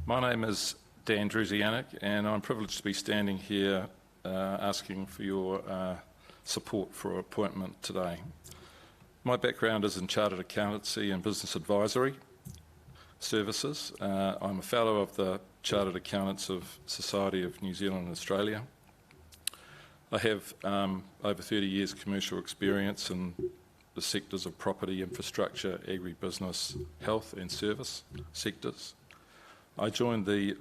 My name is Dan Druzianic, and I'm privileged to be standing here asking for your support for appointment today. My background is in chartered accountancy and business advisory services. I'm a fellow of the Chartered Accountants of Society of New Zealand and Australia. I have over 30 years commercial experience in the sectors of property, infrastructure, agribusiness, health and service sectors. I joined the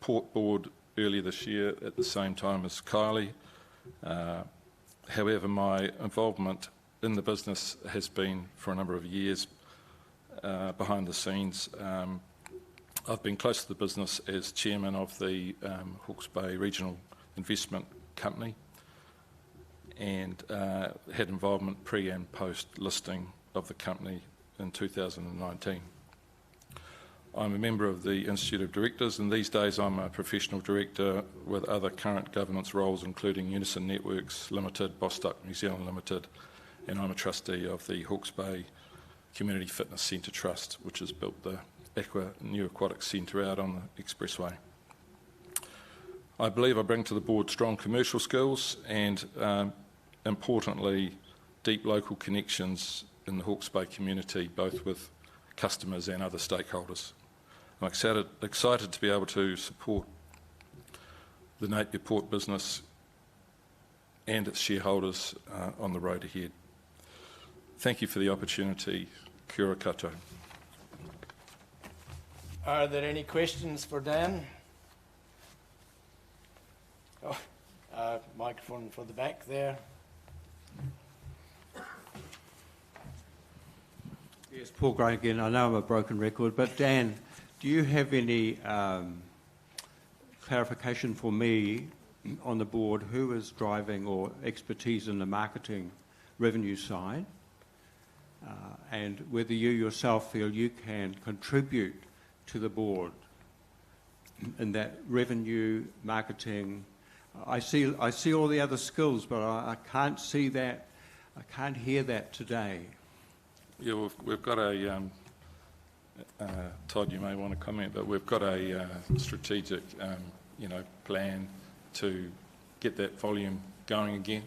Port Board earlier this year at the same time as Kylie. However, my involvement in the business has been for a number of years behind the scenes. I've been close to the business as chairman of the Hawke's Bay Regional Investment Company and had involvement pre and post listing of the company in 2019. I'm a member of the Institute of Directors, and these days I'm a professional director with other current governance roles including Unison Networks Limited, Bostock New Zealand Limited, and I'm a trustee of the Hawke's Bay Community Fitness Centre Trust, which has built the new aquatic centre out on the expressway. I believe I bring to the board strong commercial skills and, importantly, deep local connections in the Hawke's Bay community, both with customers and other stakeholders. I'm excited to be able to support the Napier Port business and its shareholders on the road ahead. Thank you for the opportunity. Kia ora koutou. Are there any questions for Dan? Microphone for the back there. Yes, Paul Gray again. I know I'm a broken record, but Dan, do you have any clarification for me on the board who is driving or expertise in the marketing revenue side, and whether you yourself feel you can contribute to the board in that revenue, marketing? I see all the other skills, but I can't see that, I can't hear that today. Yeah, we've got a, Todd, you may want to comment, but we've got a strategic, plan to get that volume going again,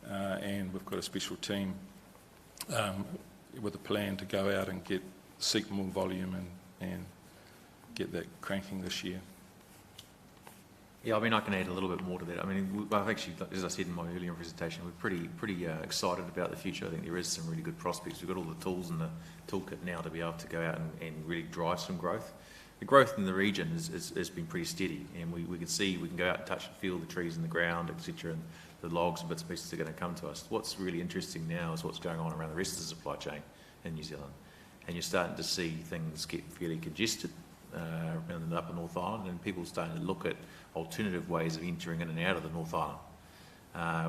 and we've got a special team with a plan to go out and seek more volume and get that cranking this year. Yeah, I mean, I can add a little bit more to that. I mean, I've actually, as I said in my earlier presentation, we're pretty excited about the future. I think there is some really good prospects. We've got all the tools in the toolkit now to be able to go out and really drive some growth. The growth in the region has been pretty steady, and we can see, we can go out and touch and feel the trees in the ground, etc., and the logs and bits and pieces are going to come to us. What's really interesting now is what's going on around the rest of the supply chain in New Zealand, and you're starting to see things get fairly congested around the Upper North Island, and people are starting to look at alternative ways of entering in and out of the North Island.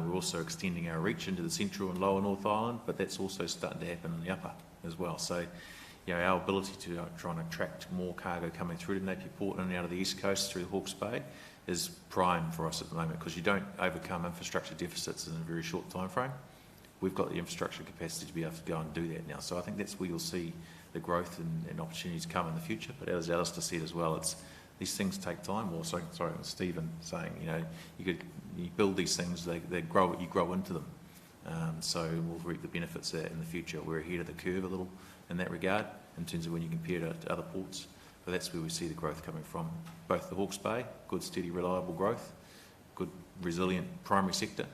We're also extending our reach into the central and lower North Island, but that's also starting to happen in the upper as well. So, our ability to try and attract more cargo coming through to Napier Port and out of the east coast through the Hawke's Bay is prime for us at the moment, because you don't overcome infrastructure deficits in a very short time frame. We've got the infrastructure capacity to be able to go and do that now. So I think that's where you'll see the growth and opportunities come in the future. But as Alistair said as well, these things take time. Or sorry, Stephen saying, you build these things, they grow, you grow into them. So we'll reap the benefits of that in the future. We're ahead of the curve a little in that regard, in terms of when you compare it to other ports. But that's where we see the growth coming from. Both the Hawke's Bay, good, steady, reliable growth, good, resilient primary sector,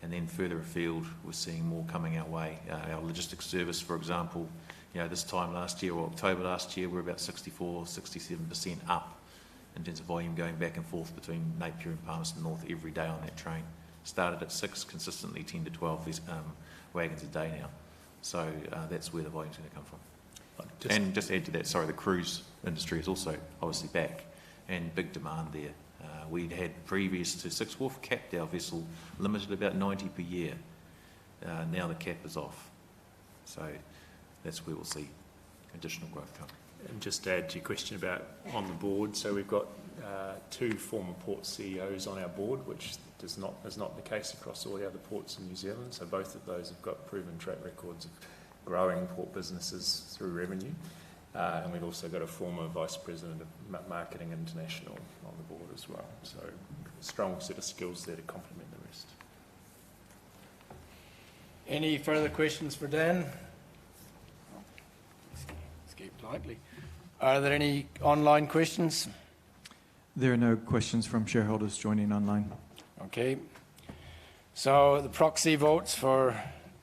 and then further afield, we're seeing more coming our way. Our logistics service, for example, this time last year, or October last year, we're about 64-67% up in terms of volume going back and forth between Napier and Palmerston North every day on that train. Started at 6, consistently 10 to 12 wagons a day now. So that's where the volume's going to come from. And just add to that, sorry, the cruise industry is also obviously back and big demand there. We'd had previous to Sixth Wharf capped our vessel limited about 90 per year. Now the cap is off. So that's where we'll see additional growth come. And just to add to your question about on the board, so we've got 2 former port CEOs on our board, which is not the case across all the other ports in New Zealand. So both of those have got proven track records of growing port businesses through revenue. And we've also got a former Vice President of Marketing International on the board as well. So a strong set of skills there to complement the rest. Any further questions for Dan? Escaped lightly. Are there any online questions? There are no questions from shareholders joining online. Okay. So the proxy votes for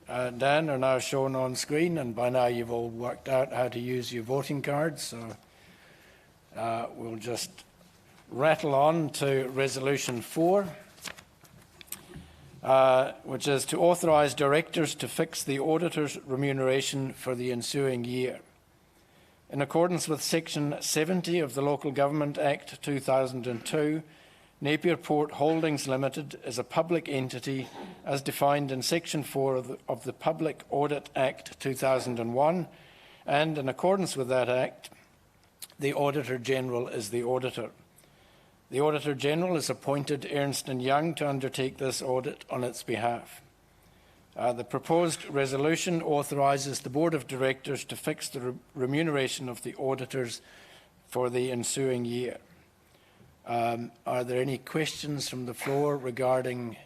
Dan are now shown on screen, and by now you've all worked out how to use your voting cards. So we'll just rattle on to Resolution 4, which is to authorise directors to fix the auditor's remuneration for the ensuing year. In accordance with Section 70 of the Local Government Act 2002, Napier Port Holdings Limited is a public entity as defined in Section 4 of the Public Audit Act 2001, and in accordance with that Act, the Auditor General is the auditor. The Auditor General has appointed Ernst & Young to undertake this audit on its behalf. The proposed resolution authorises the Board of Directors to fix the remuneration of the auditors for the ensuing year. Are there any questions from the floor regarding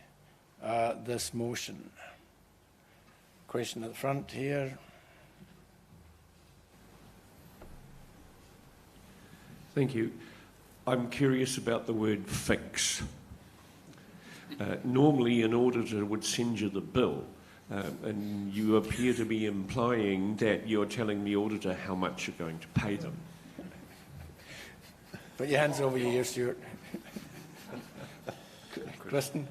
this motion? Question at the front here. Thank you. I'm curious about the word fix. Normally an auditor would send you the bill, and you appear to be implying that you're telling the auditor how much you're going to pay them. Put your hands over your ears, Stuart. Kristen?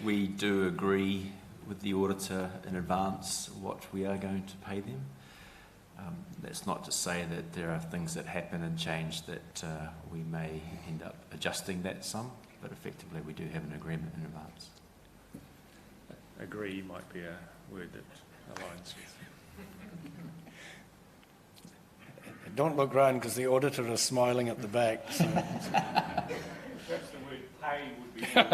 We do agree with the auditor in advance what we are going to pay them. That's not to say that there are things that happen and change that we may end up adjusting that sum, but effectively we do have an agreement in advance. Agree might be a word that aligns with. Don't look round because the auditor is smiling at the back. So. Perhaps the word pay would be more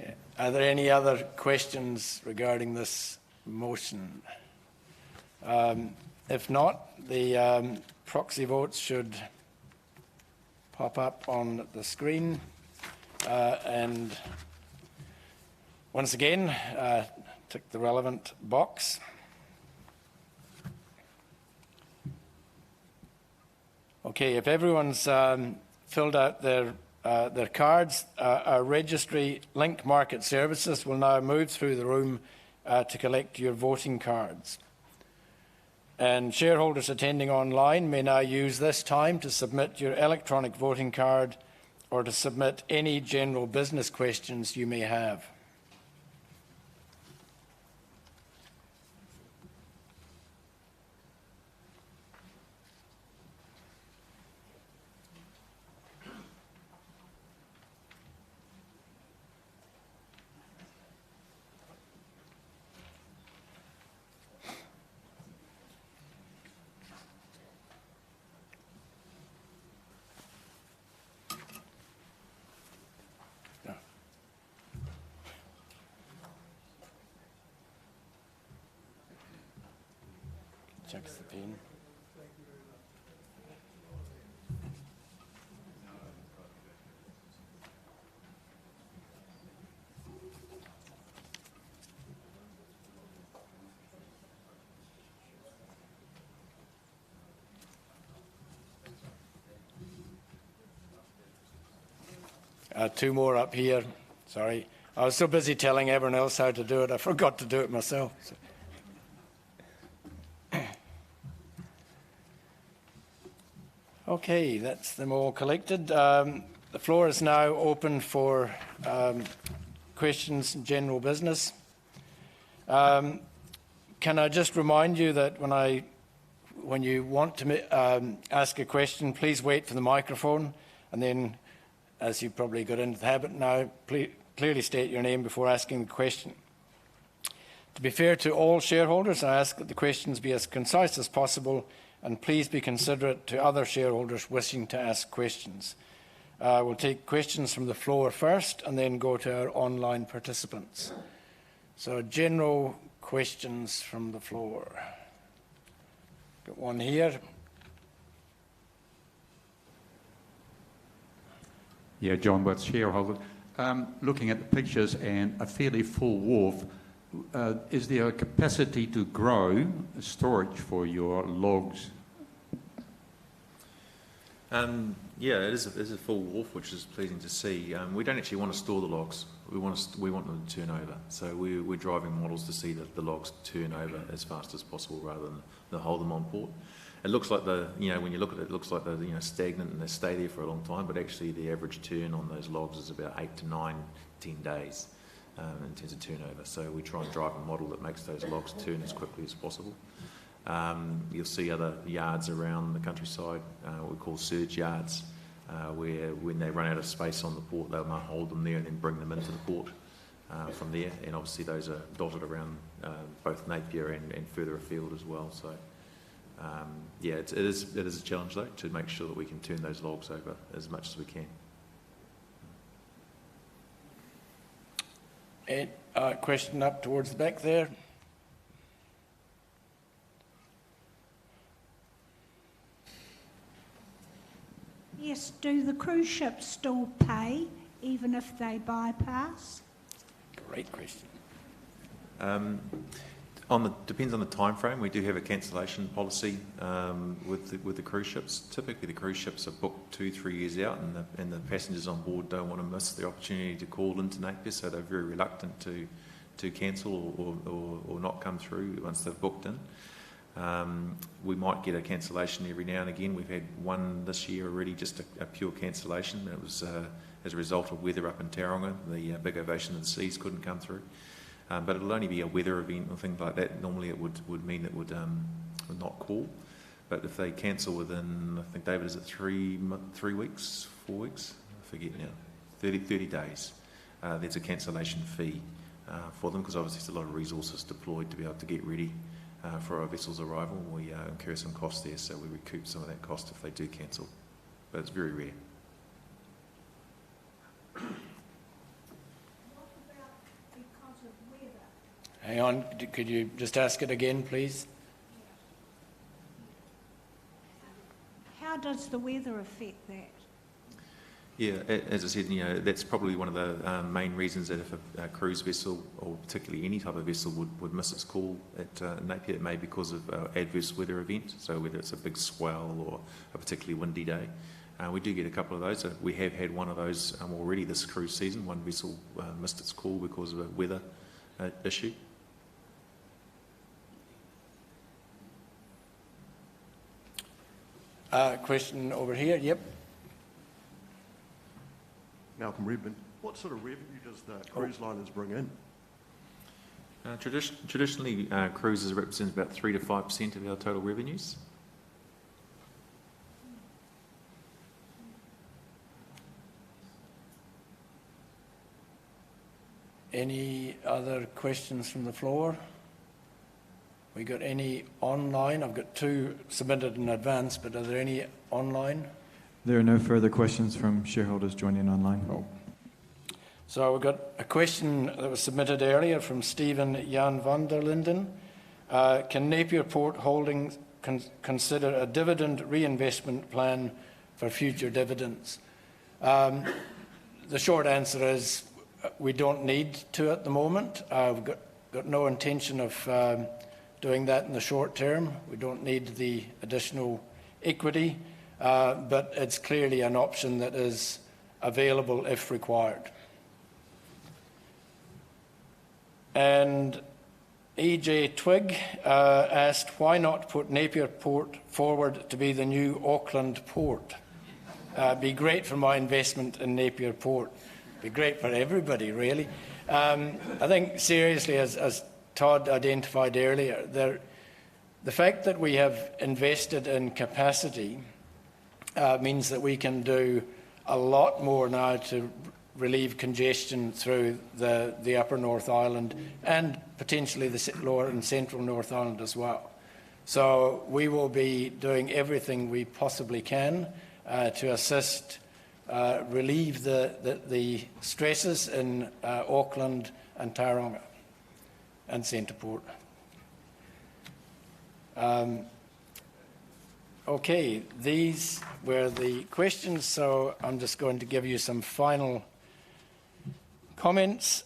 yeah. Are there any other questions regarding this motion? If not, the proxy votes should pop up on the screen. And once again, tick the relevant box. Okay, if everyone's filled out their cards, our registry Link Market Services will now move through the room to collect your voting cards. And shareholders attending online may now use this time to submit your electronic voting card or to submit any general business questions you may have. Checks the pen. Two more up here. Sorry. I was so busy telling everyone else how to do it, I forgot to do it myself. So. Okay, that's them all collected. The floor is now open for questions and general business. Can I just remind you that when you want to ask a question, please wait for the microphone, and then, as you've probably got into the habit now, clearly state your name before asking the question. To be fair to all shareholders, I ask that the questions be as concise as possible, and please be considerate to other shareholders wishing to ask questions. We'll take questions from the floor first and then go to our online participants. So, general questions from the floor. Got one here. Yeah, John Watts, shareholder. Looking at the pictures and a fairly full wharf, is there a capacity to grow storage for your logs? Yeah, it is a full wharf, which is pleasing to see. We don't actually want to store the logs. We want them to turn over. So we're driving models to see that the logs turn over as fast as possible rather than hold them on port. It looks like when you look at it, it looks like they're stagnant and they stay there for a long time, but actually the average turn on those logs is about 8 to 9, 10 days in terms of turnover. So we try and drive a model that makes those logs turn as quickly as possible. You'll see other yards around the countryside, what we call surge yards, where when they run out of space on the port, they might hold them there and then bring them into the port from there. And obviously those are dotted around both Napier and further afield as well. So yeah, it is a challenge though to make sure that we can turn those logs over as much as we can. And question up towards the back there. Yes, do the cruise ships still pay even if they bypass? Great question. Depends on the time frame. We do have a cancellation policy with the cruise ships. Typically, the cruise ships are booked 2-3 years out, and the passengers on board don't want to miss the opportunity to call into Napier, so they're very reluctant to cancel or not come through once they've booked in. We might get a cancellation every now and again. We've had one this year already, just a pure cancellation. It was as a result of weather up in Tauranga. The big ovation of the seas couldn't come through. But it'll only be a weather event or things like that. Normally it would mean it would not call. But if they cancel within, I think, David, is it 3 weeks, 4 weeks? I forget now. 30 days. There's a cancellation fee for them, because obviously there's a lot of resources deployed to be able to get ready for our vessel's arrival. We incur some costs there, so we recoup some of that cost if they do cancel. But it's very rare. Hang on, could you just ask it again, please? How does the weather affect that? Yeah, as I said, that's probably one of the main reasons that if a cruise vessel, or particularly any type of vessel, would miss its call at Napier, it may be because of adverse weather event. So whether it's a big swell or a particularly windy day. We do get a couple of those. We have had one of those already this cruise season. One vessel missed its call because of a weather issue. Question over here, yep. Malcolm Redmond. What sort of revenue does the cruise liners bring in? Traditionally, cruises represent about 3 to 5% of our total revenues. Any other questions from the floor? We got any online? I've got 2 submitted in advance, but are there any online? There are no further questions from shareholders joining online. Oh. So we've got a question that was submitted earlier from Stephen Jan van der Linden. Can Napier Port Holdings consider a dividend reinvestment plan for future dividends? The short answer is we don't need to at the moment. We've got no intention of doing that in the short term. We don't need the additional equity, but it's clearly an option that is available if required. And E.J. Twigg asked, why not put Napier Port forward to be the new Auckland port? Be great for my investment in Napier Port. Be great for everybody, really. I think seriously, as Todd identified earlier, the fact that we have invested in capacity means that we can do a lot more now to relieve congestion through the upper North Island and potentially the lower and central North Island as well. So we will be doing everything we possibly can to assist relieve the stresses in Auckland and Tauranga and Centreport. Okay, these were the questions, so I'm just going to give you some final comments.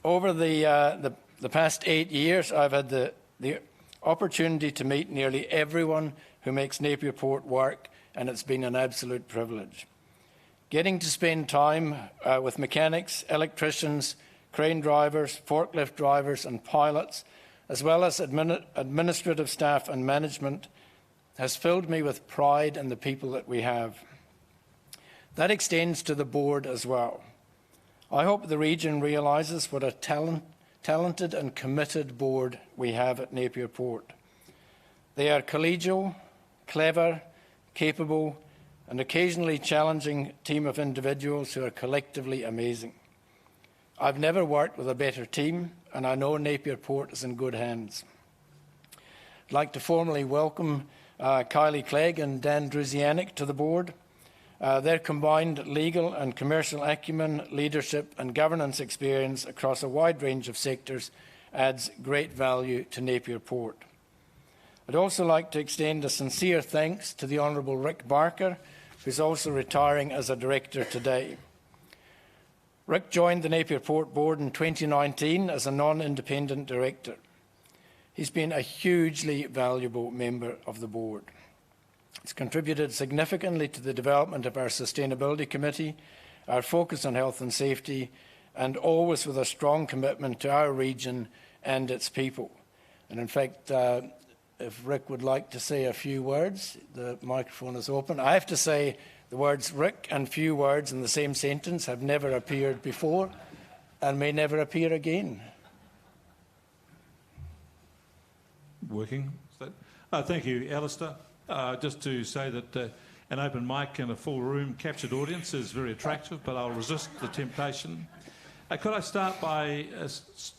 Over the past 8 years, I've had the opportunity to meet nearly everyone who makes Napier Port work, and it's been an absolute privilege. Getting to spend time with mechanics, electricians, crane drivers, forklift drivers and pilots, as well as administrative staff and management, has filled me with pride in the people that we have. That extends to the board as well. I hope the region realises what a talented and committed board we have at Napier Port. They are collegial, clever, capable, and occasionally challenging team of individuals who are collectively amazing. I've never worked with a better team, and I know Napier Port is in good hands. I'd like to formally welcome Kylie Clegg and Dan Druzianic to the board. Their combined legal and commercial acumen, leadership and governance experience across a wide range of sectors adds great value to Napier Port. I'd also like to extend a sincere thanks to the Honourable Rick Barker, who's also retiring as a director today. Rick joined the Napier Port Board in 2019 as a non-independent director. He's been a hugely valuable member of the board. He's contributed significantly to the development of our Sustainability Committee, our focus on health and safety, and always with a strong commitment to our region and its people. And in fact, if Rick would like to say a few words, the microphone is open. I have to say, the words Rick and few words in the same sentence have never appeared before and may never appear again. Working. Thank you, Alistair. Just to say that an open mic and a full room captured audience is very attractive, but I'll resist the temptation. Could I start by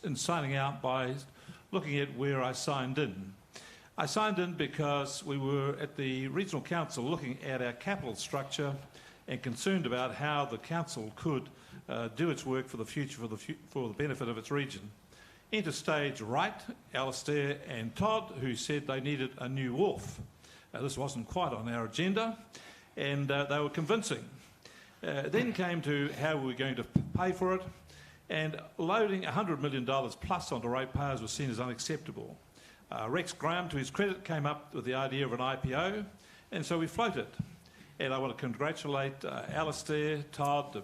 in signing out by looking at where I signed in? I signed in because we were at the Regional Council looking at our capital structure and concerned about how the council could do its work for the future, for the benefit of its region. Enter stage right, Alistair and Todd, who said they needed a new wharf. This wasn't quite on our agenda, and they were convincing. Then came to how we were going to pay for it, and loading $100 million plus onto ratepayers was seen as unacceptable. Rex Graham, to his credit, came up with the idea of an IPO, and so we floated. And I want to congratulate Alistair, Todd,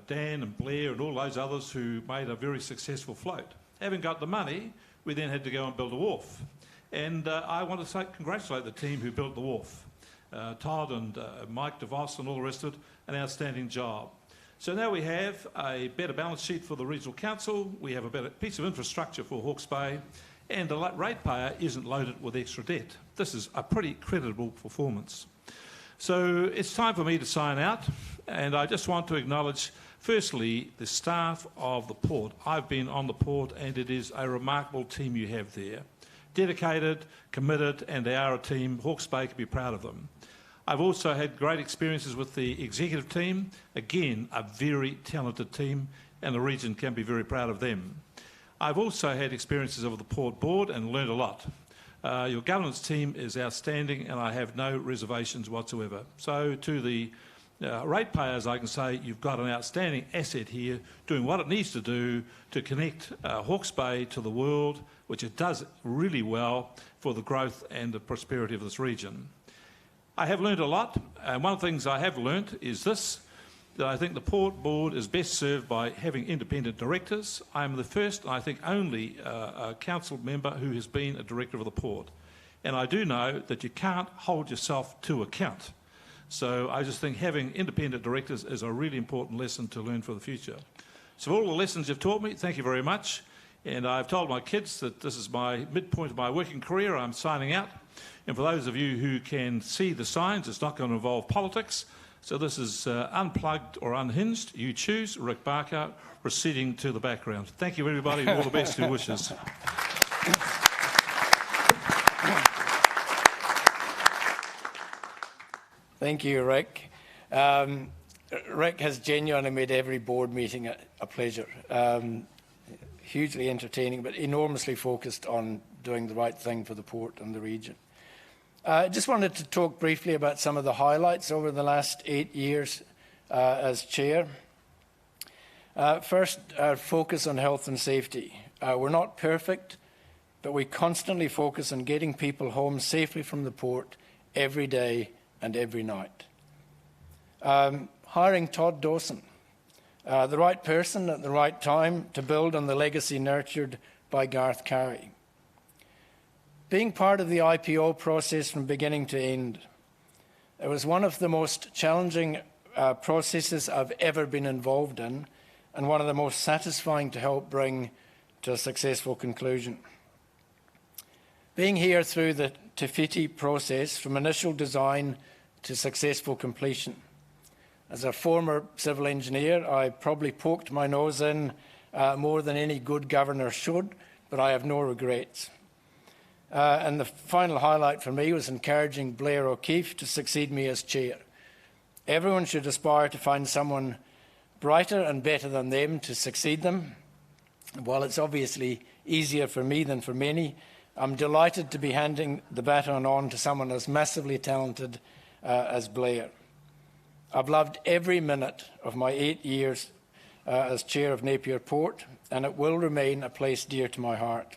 Dan and Blair and all those others who made a very successful float. Having got the money, we then had to go and build a wharf. And I want to congratulate the team who built the wharf. Todd and Mike DeVos and all the rest of it, an outstanding job. So now we have a better balance sheet for the Regional Council, we have a better piece of infrastructure for Hawke's Bay, and the ratepayer isn't loaded with extra debt. This is a pretty creditable performance. So it's time for me to sign out, and I just want to acknowledge, firstly, the staff of the port. I've been on the port, and it is a remarkable team you have there. Dedicated, committed, and they are a team. Hawke's Bay can be proud of them. I've also had great experiences with the executive team. Again, a very talented team, and the region can be very proud of them. I've also had experiences of the Port Board and learned a lot. Your governance team is outstanding, and I have no reservations whatsoever. So to the ratepayers, I can say you've got an outstanding asset here doing what it needs to do to connect Hawke's Bay to the world, which it does really well for the growth and the prosperity of this region. I have learned a lot, and one of the things I have learned is this, that I think the Port Board is best served by having independent directors. I am the first, and I think only, council member who has been a director of the port. And I do know that you can't hold yourself to account. So I just think having independent directors is a really important lesson to learn for the future. So for all the lessons you've taught me, thank you very much. And I've told my kids that this is my midpoint of my working career. I'm signing out. And for those of you who can see the signs, it's not going to involve politics. So this is Unplugged or Unhinged. You choose. Rick Barker, receding to the background. Thank you, everybody, and all the best who wishes. Thank you, Rick. Rick has genuinely made every board meeting a pleasure. Hugely entertaining, but enormously focused on doing the right thing for the port and the region. I just wanted to talk briefly about some of the highlights over the last 8 years as chair. First, our focus on health and safety. We're not perfect, but we constantly focus on getting people home safely from the port every day and every night. Hiring Todd Dawson, the right person at the right time to build on the legacy nurtured by Garth Carey. Being part of the IPO process from beginning to end. It was one of the most challenging processes I've ever been involved in, and one of the most satisfying to help bring to a successful conclusion. Being here through the Te Whiti process from initial design to successful completion. As a former civil engineer, I probably poked my nose in more than any good governor should, but I have no regrets. And the final highlight for me was encouraging Blair O'Keefe to succeed me as chair. Everyone should aspire to find someone brighter and better than them to succeed them. While it's obviously easier for me than for many, I'm delighted to be handing the baton on to someone as massively talented as Blair. I've loved every minute of my 8 years as chair of Napier Port, and it will remain a place dear to my heart.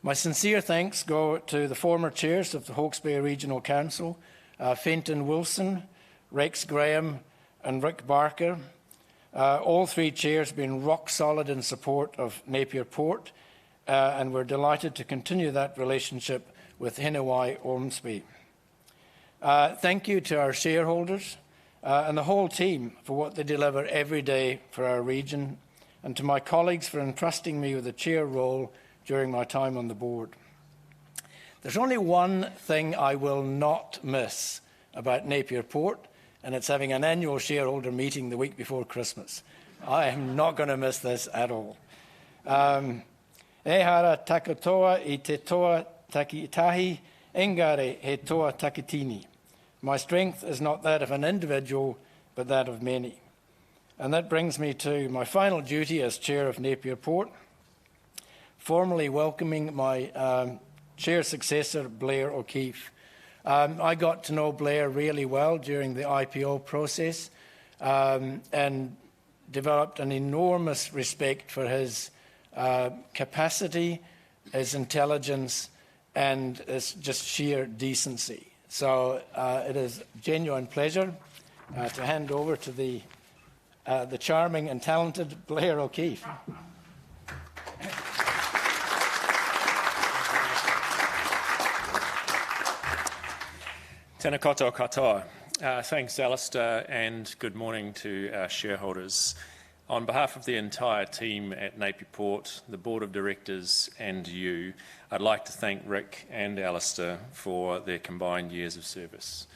My sincere thanks go to the former chairs of the Hawke's Bay Regional Council, Fenton Wilson, Rex Graham and Rick Barker. All three chairs have been rock solid in support of Napier Port, and we're delighted to continue that relationship with Hinawai Ormsby. Thank you to our shareholders and the whole team for what they deliver every day for our region, and to my colleagues for entrusting me with the chair role during my time on the board. There's only one thing I will not miss about Napier Port, and it's having an annual shareholder meeting the week before Christmas. I am not going to miss this at all. Ehara takatoa I te toa takitahi, engare he toa takitini. My strength is not that of an individual, but that of many. And that brings me to my final duty as chair of Napier Port, formally welcoming my chair successor, Blair O'Keefe. I got to know Blair really well during the IPO process and developed an enormous respect for his capacity, his intelligence, and his just sheer decency. So it is a genuine pleasure to hand over to the charming and talented Blair O'Keefe. Tēnā koutou katoa. Thanks, Alistair, and good morning to our shareholders. On behalf of the entire team at Napier Port, the Board of Directors and you, I'd like to thank Rick and Alistair for their combined years of service.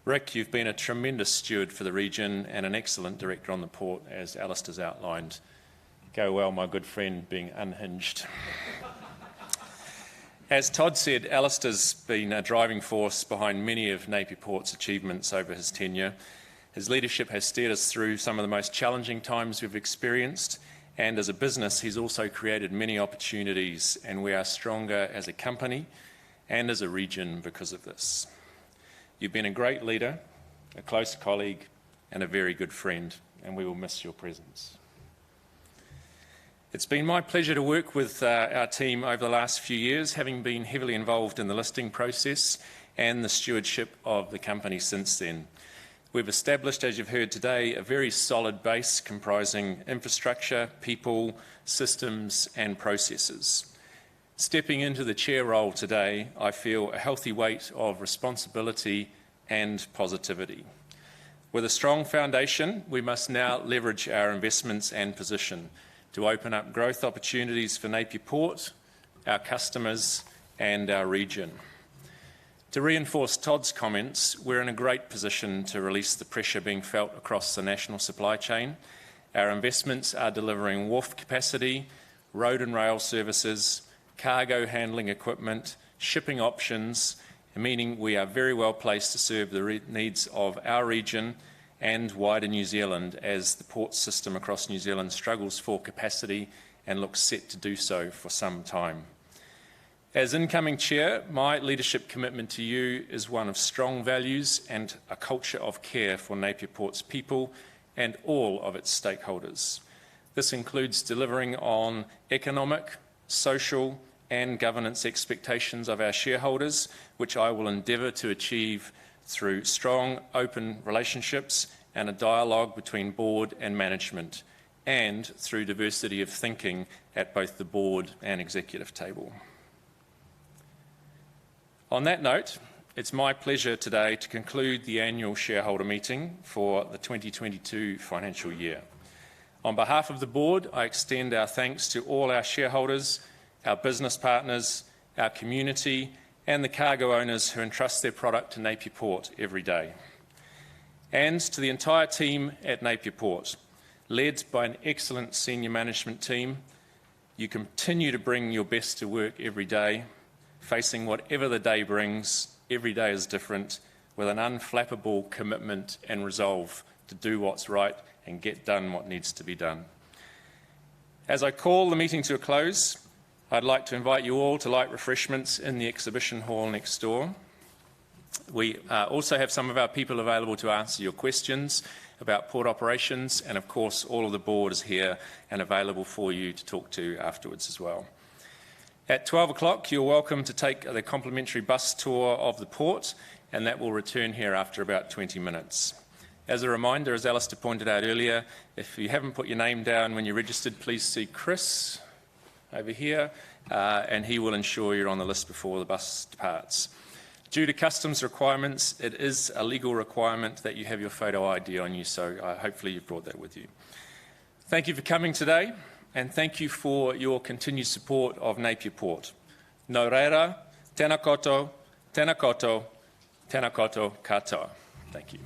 Rick, you've been a tremendous steward for the region and an excellent director on the port, as Alistair's outlined. Go well, my good friend, being unhinged. As Todd said, Alistair's been a driving force behind many of Napier Port's achievements over his tenure. His leadership has steered us through some of the most challenging times we've experienced, and as a business, he's also created many opportunities, and we are stronger as a company and as a region because of this. You've been a great leader, a close colleague, and a very good friend, and we will miss your presence. It's been my pleasure to work with our team over the last few years, having been heavily involved in the listing process and the stewardship of the company since then. We've established, as you've heard today, a very solid base comprising infrastructure, people, systems and processes. Stepping into the chair role today, I feel a healthy weight of responsibility and positivity. With a strong foundation, we must now leverage our investments and position to open up growth opportunities for Napier Port, our customers and our region. To reinforce Todd's comments, we're in a great position to release the pressure being felt across the national supply chain. Our investments are delivering wharf capacity, road and rail services, cargo handling equipment, shipping options, meaning we are very well placed to serve the needs of our region and wider New Zealand as the port system across New Zealand struggles for capacity and looks set to do so for some time. As incoming chair, my leadership commitment to you is one of strong values and a culture of care for Napier Port's people and all of its stakeholders. This includes delivering on economic, social and governance expectations of our shareholders, which I will endeavour to achieve through strong, open relationships and a dialogue between board and management, and through diversity of thinking at both the board and executive table. On that note, it's my pleasure today to conclude the annual shareholder meeting for the 2022 financial year. On behalf of the board, I extend our thanks to all our shareholders, our business partners, our community, and the cargo owners who entrust their product to Napier Port every day. And to the entire team at Napier Port, led by an excellent senior management team, you continue to bring your best to work every day, facing whatever the day brings. Every day is different, with an unflappable commitment and resolve to do what's right and get done what needs to be done. As I call the meeting to a close, I'd like to invite you all to light refreshments in the exhibition hall next door. We also have some of our people available to answer your questions about port operations, and of course all of the board is here and available for you to talk to afterwards as well. At 12 o'clock, you're welcome to take the complimentary bus tour of the port, and that will return here after about 20 minutes. As a reminder, as Alistair pointed out earlier, if you haven't put your name down when you registered, please see Chris over here, and he will ensure you're on the list before the bus departs. Due to customs requirements, it is a legal requirement that you have your photo ID on you, so hopefully you've brought that with you. Thank you for coming today, and thank you for your continued support of Napier Port. Nō reira, tēnā koutou, tēnā koutou, tēnā koutou katoa. Thank you.